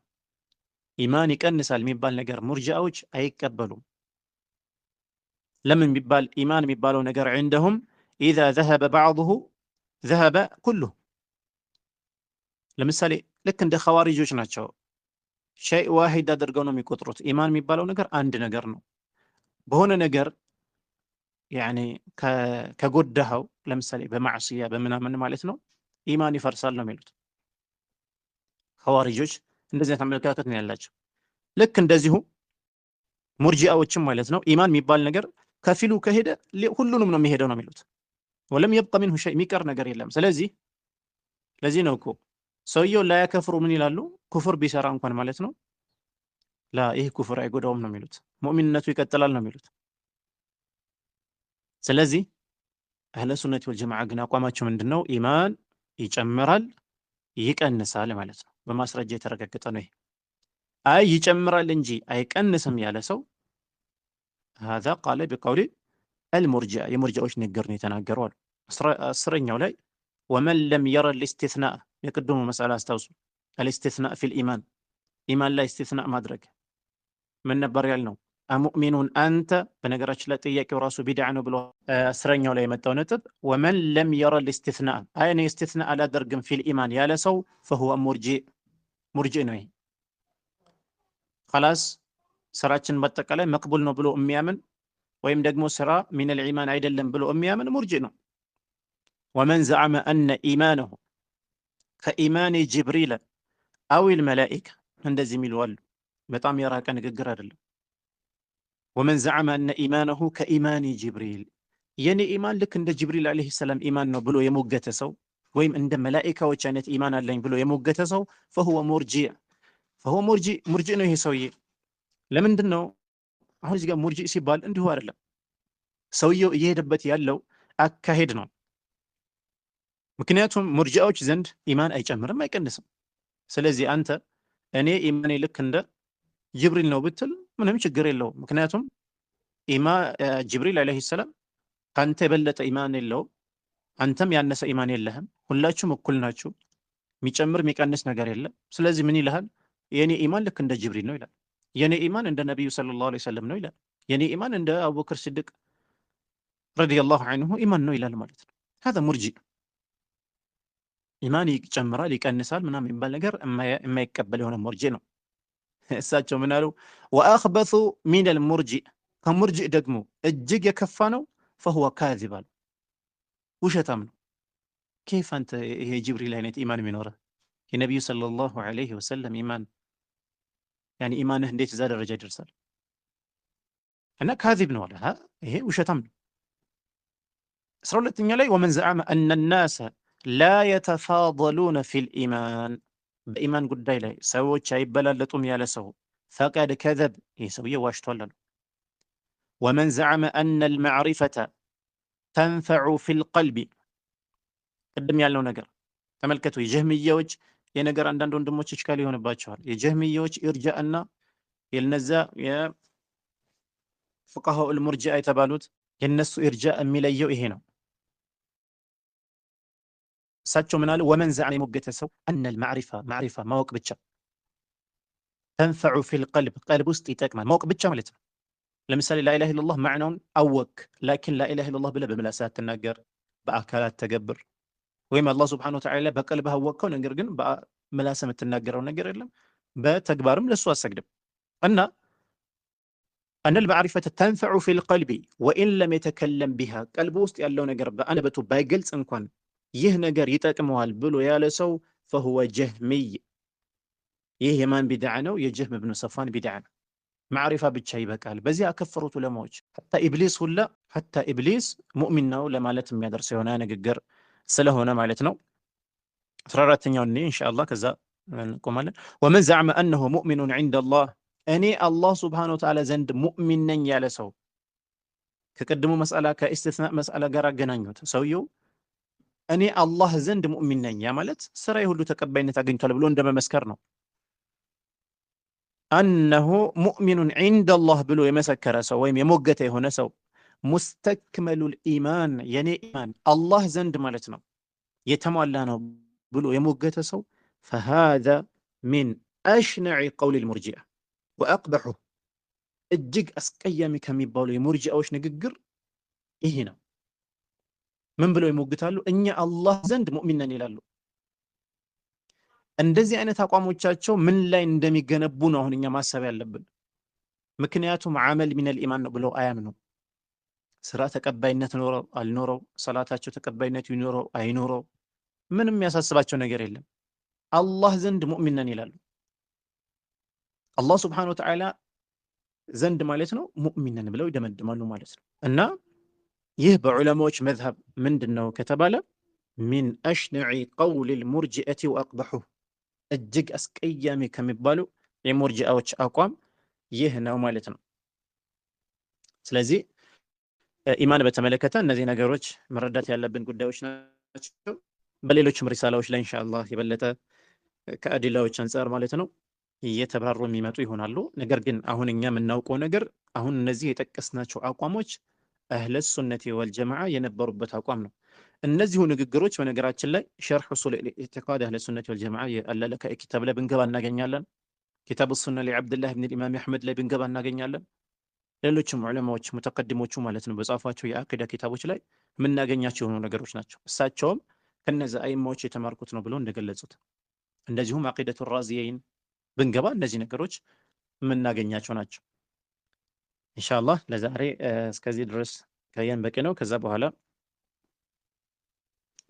ኢማን ይቀንሳል የሚባል ነገር ሙርጂዎች አይቀበሉም። ለምን ቢባል ኢማን የሚባለው ነገር ዒንደሁም ኢዛ ዘሀበ ባዕዱሁ ዘሀበ ኩሉሁ። ለምሳሌ ልክ እንደ ኸዋሪጆች ናቸው። ሸይእ ዋሂድ አድርገው ነው የሚቆጥሩት። ኢማን የሚባለው ነገር አንድ ነገር ነው። በሆነ ነገር ያኔ ከጎዳኸው ለምሳሌ በማዕስያ በምናምን ማለት ነው ኢማን ይፈርሳል ነው የሚሉት ኸዋሪጆች። እንደዚህ አይነት አመለካከት ነው ያላቸው። ልክ እንደዚሁ ሙርጂአዎችም ማለት ነው ኢማን የሚባል ነገር ከፊሉ ከሄደ ሁሉንም ነው የሚሄደው ነው የሚሉት። ወለም የብቀ ሚንሁ ሸይእ የሚቀር ነገር የለም። ስለዚህ ለዚህ ነው እኮ ሰውየው ላያከፍሩ ምን ይላሉ? ኩፍር ቢሰራ እንኳን ማለት ነው ላ ይህ ኩፍር አይጎዳውም ነው የሚሉት። ሙእሚንነቱ ይቀጥላል ነው የሚሉት። ስለዚህ አህለ ሱነት ወልጀማዓ ግን አቋማቸው ምንድነው? ኢማን ይጨምራል ይቀንሳል ማለት ነው። በማስረጃ የተረጋገጠ ነው። ይሄ አይ ይጨምራል እንጂ አይቀንስም ያለ ሰው هذا قال بقول المرجئة የሙርጂዎች ንግግር ነው የተናገረው አሉ። 10ኛው ላይ ወመን ለም የረ الاستثناء የቅድሙ መስአላ አስታውሱ። الاستثناء في الإيمان ኢማን ላይ استثناء ማድረግ ምን ነበር ያልነው? አሙእሚኑን አንተ በነገራችን ላይ ጥያቄው ራሱ ቢድዓ ነው ብሎ 10ኛው ላይ የመጣው ነጥብ ወመን ለም የረ الاستثناء አይ እኔ استثناء አላደርግም في الإيمان ያለ ሰው فهو ሙርጂእ ነው። ይሄ خلاص ስራችን በአጠቃላይ መቅቡል ነው ብሎ የሚያምን ወይም ደግሞ ስራ ሚነል ኢማን አይደለም ብሎ የሚያምን ሙርጂእ ነው። ወመን ዘዐመ አነ ኢማነሁ ከኢማን ጅብሪል አዊል መላኢካ እንደዚህ የሚሉ አሉ። በጣም የራቀ ንግግር አይደለም። ወመን ዘዐመ አነ ኢማነሁ ከኢማን ጅብሪል የኔ ኢማን ልክ እንደ ጅብሪል ዓለይሂ ሰላም ኢማን ነው ብሎ የሞገተ ሰው ወይም እንደ መላኢካዎች አይነት ኢማን አለኝ ብሎ የሞገተ ሰው فهو ሙርጂእ ነው ይሄ ሰውዬ። ለምንድን ነው አሁን እዚህ ጋር ሙርጂእ ሲባል እንዲሁ አይደለም። ሰውየው እየሄደበት ያለው አካሄድ ነው። ምክንያቱም ሙርጂዎች ዘንድ ኢማን አይጨምርም አይቀንስም። ስለዚህ አንተ እኔ ኢማኔ ልክ እንደ ጅብሪል ነው ብትል ምንም ችግር የለውም። ምክንያቱም ጅብሪል ዓለይሂ ሰላም ካንተ የበለጠ ኢማን የለውም። አንተም ያነሰ ኢማን የለህም፣ ሁላችሁም እኩል ናችሁ፣ የሚጨምር የሚቀንስ ነገር የለም። ስለዚህ ምን ይልሃል? የኔ ኢማን ልክ እንደ ጅብሪል ነው ይላል። የኔ ኢማን እንደ ነቢዩ ሰለላሁ ዐለይሂ ወሰለም ነው ይላል። የኔ ኢማን እንደ አቡበክር ስድቅ ረዲየላሁ ዐንሁ ኢማን ነው ይላል ማለት ነው። ሀዛ ሙርጂእ ኢማን ይጨምራል ይቀንሳል ምናምን የሚባል ነገር የማይቀበል የሆነ ሙርጂእ ነው። እሳቸው ምን አሉ? ወአኽበቱ ሚነል ሙርጂእ ከሙርጂእ ደግሞ እጅግ የከፋ ነው። ፈሁወ ካዚብ አሉ፣ ውሸታም ነው። ኬፍ አንተ ይሄ ጅብሪል አይነት ኢማን የሚኖረህ የነቢዩ ሰለላሁ ዐለይሂ ወሰለም ኢማን ያኒ ኢማንህ እንዴት እዛ ደረጃ ይደርሳል? እና ካዚብ ነው አለ። ይሄ ውሸታም ነው። 12ኛ ላይ ወመን ዘዐመ አነ ናሰ ላ የተፋደሉነ ፊል ኢማን በኢማን ጉዳይ ላይ ሰዎች አይበላለጡም ያለ ሰው ፈቀድ ከዘብ ይህ ሰውዬ ዋሽቷል አሉ። ወመን ዘዐመ አነ አልመዕሪፈተ ተንፈዑ ፊል ቀልቢ ቅድም ያልነው ነገር ተመልከቱ። የጀህሚያዎች የነገር አንዳንድ ወንድሞች እችካል ይሆንባቸዋል። የጀህሚያዎች ኢርጃእ እና የነዛ የፉቃሃኡል ሙርጂአ የተባሉት የነሱ ኢርጃእ የሚለየው ይሄ ነው። እሳቸው ምን አሉ? ወመን ዘዐመ የሞገተ ሰው አነል ማዕሪፋ ማወቅ ብቻ ተንፈዑ ፊል ቀልብ ቀልብ ውስጥ ይጠቅማል ማወቅ ብቻ ማለት ነው። ለምሳሌ ላኢላሃ ኢለላህ ማዕናውን አወክ፣ ላኪን ላኢላሃ ኢለላህ ብለህ በምላስህ አትናገር፣ በአካላት ተገብር። ወይም አላህ ሱብሓነሁ ወተዓላ በቀልብህ አወቅከው፣ ነገር ግን በምላስህ የምትናገረው ነገር የለም፣ በተግባርም ለሱ አሰግድም እና አነል ማዕሪፈተ ተንፈዑ ፊል ቀልቢ ወኢን ለም የተከለም ቢሃ ቀልብ ውስጥ ያለው ነገር በአንደበቱ ባይገልጽ እንኳን ይህ ነገር ይጠቅመዋል ብሎ ያለ ሰው ፈሁወ ጀህሚይ ይህ የማን ቢድዓ ነው? የጀህም ብኑ ሰፋን ቢድዓ ነው። ማዕሪፋ ብቻ ይበቃል። በዚህ አከፈሩት ዑለማዎች ሐታ ኢብሊስ ሙእሚን ነው ለማለት የሚያደርስ የሆነ ንግግር ስለሆነ ማለት ነው። 14ኛው እኔ ኢንሻአላህ ከዛ እንቆማለን። ወመን ዘዐመ አነሁ ሙእሚኑን ዒንደላህ እኔ አላህ ሱብሓነሁ ወተዓላ ዘንድ ሙእሚን ነኝ ያለ ሰው ከቅድሙ መስአላ ከኢስቲስናእ መስአላ ጋር አገናኙት። ሰውየው እኔ አላህ ዘንድ ሙእሚን ነኝ ያ ማለት ስራዬ ሁሉ ተቀባይነት አግኝቷል ብሎ እንደመመስከር ነው። አነሁ ሙእሚኑን ዒንደላህ ብሎ የመሰከረ ሰው ወይም የሞገተ የሆነ ሰው ሙስተክመሉል ኢማን የኔ ኢማን አላህ ዘንድ ማለት ነው የተሟላ ነው ብሎ የሞገተ ሰው ፈሃዛ ሚን አሽነዒ ቀውሊል ሙርጂአ ወአቅበሑ እጅግ አስቀያሚ ከሚባሉ የሙርጂአዎች ንግግር ይሄ ነው። ምን ብለው ይሞግታሉ? እኛ አላህ ዘንድ ሙእሚን ነን ይላሉ። እንደዚህ አይነት አቋሞቻቸው ምን ላይ እንደሚገነቡ ነው አሁን እኛ ማሰብ ያለብን። ምክንያቱም አመል ሚነል ኢማን ነው ብለው አያምኑ። ስራ ተቀባይነት ኖረው አልኖረው፣ ሰላታቸው ተቀባይነት ይኖረው አይኖረው ምንም የሚያሳስባቸው ነገር የለም። አላህ ዘንድ ሙእሚን ነን ይላሉ። አላህ ሱብሓነሁ ወተዓላ ዘንድ ማለት ነው ሙእሚን ነን ብለው ይደመድማሉ ማለት ነው። እና ይህ በዑለማዎች መዝሀብ ምንድን ነው ከተባለ ሚን አሽነዒ ቀውሊል ሙርጂአቲ ወአቅበሑ እጅግ አስቀያሚ ከሚባሉ የሙርጂአዎች አቋም ይህ ነው ማለት ነው። ስለዚህ ኢማን በተመለከተ እነዚህ ነገሮች መረዳት ያለብን ጉዳዮች ናቸው። በሌሎችም ሪሳላዎች ላይ ኢንሻአላህ የበለጠ ከአዲላዎች አንጻር ማለት ነው እየተብራሩ የሚመጡ ይሆናሉ። ነገር ግን አሁን እኛ የምናውቀው ነገር አሁን እነዚህ የጠቀስናቸው አቋሞች አህለ ሱነቲ ወልጀማዓ የነበሩበት አቋም ነው። እነዚሁ ንግግሮች በነገራችን ላይ ሸርሕ ኡሱል ኢዕቲቃድ አህለ ሱነቲ ወልጀማዓ የአለለከ ኪታብ ላይ ብንገባ እናገኛለን። ኪታብ ሱና ለዓብድላህ ብን ኢማም አሕመድ ላይ ብንገባ እናገኛለን። ሌሎችም ዑለማዎች ሙተቀድሞቹ ማለት ነው በጻፏቸው የአቂዳ ኪታቦች ላይ የምናገኛቸው የሆኑ ነገሮች ናቸው። እሳቸውም ከነዚ አይማዎች የተማርኩት ነው ብለው እንደገለጹት እንደዚሁም አቂደቱ ራዚየይን ብንገባ እነዚህ ነገሮች የምናገኛቸው ናቸው። ኢንሻአላህ ለዛሬ እስከዚህ ድረስ ካየን በቂ ነው። ከዛ በኋላ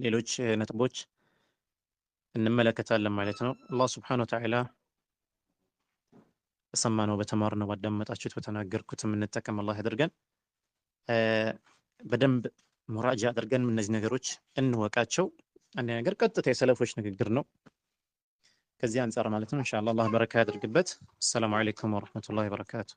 ሌሎች ነጥቦች እንመለከታለን ማለት ነው። አላህ ሱብሓነሁ ወተዓላ በሰማነው በተማርነው ባዳመጣችሁት በተናገርኩት የምንጠቀም አላህ ያድርገን። በደንብ ሙራጃ አድርገን እነዚህ ነገሮች እንወቃቸው። አንድ ነገር ቀጥታ የሰለፎች ንግግር ነው ከዚህ አንጻር ማለት ነው። ኢንሻአላህ አላህ በረካ ያድርግበት። አሰላሙ አለይኩም ወራህመቱላሂ ወበረካቱ።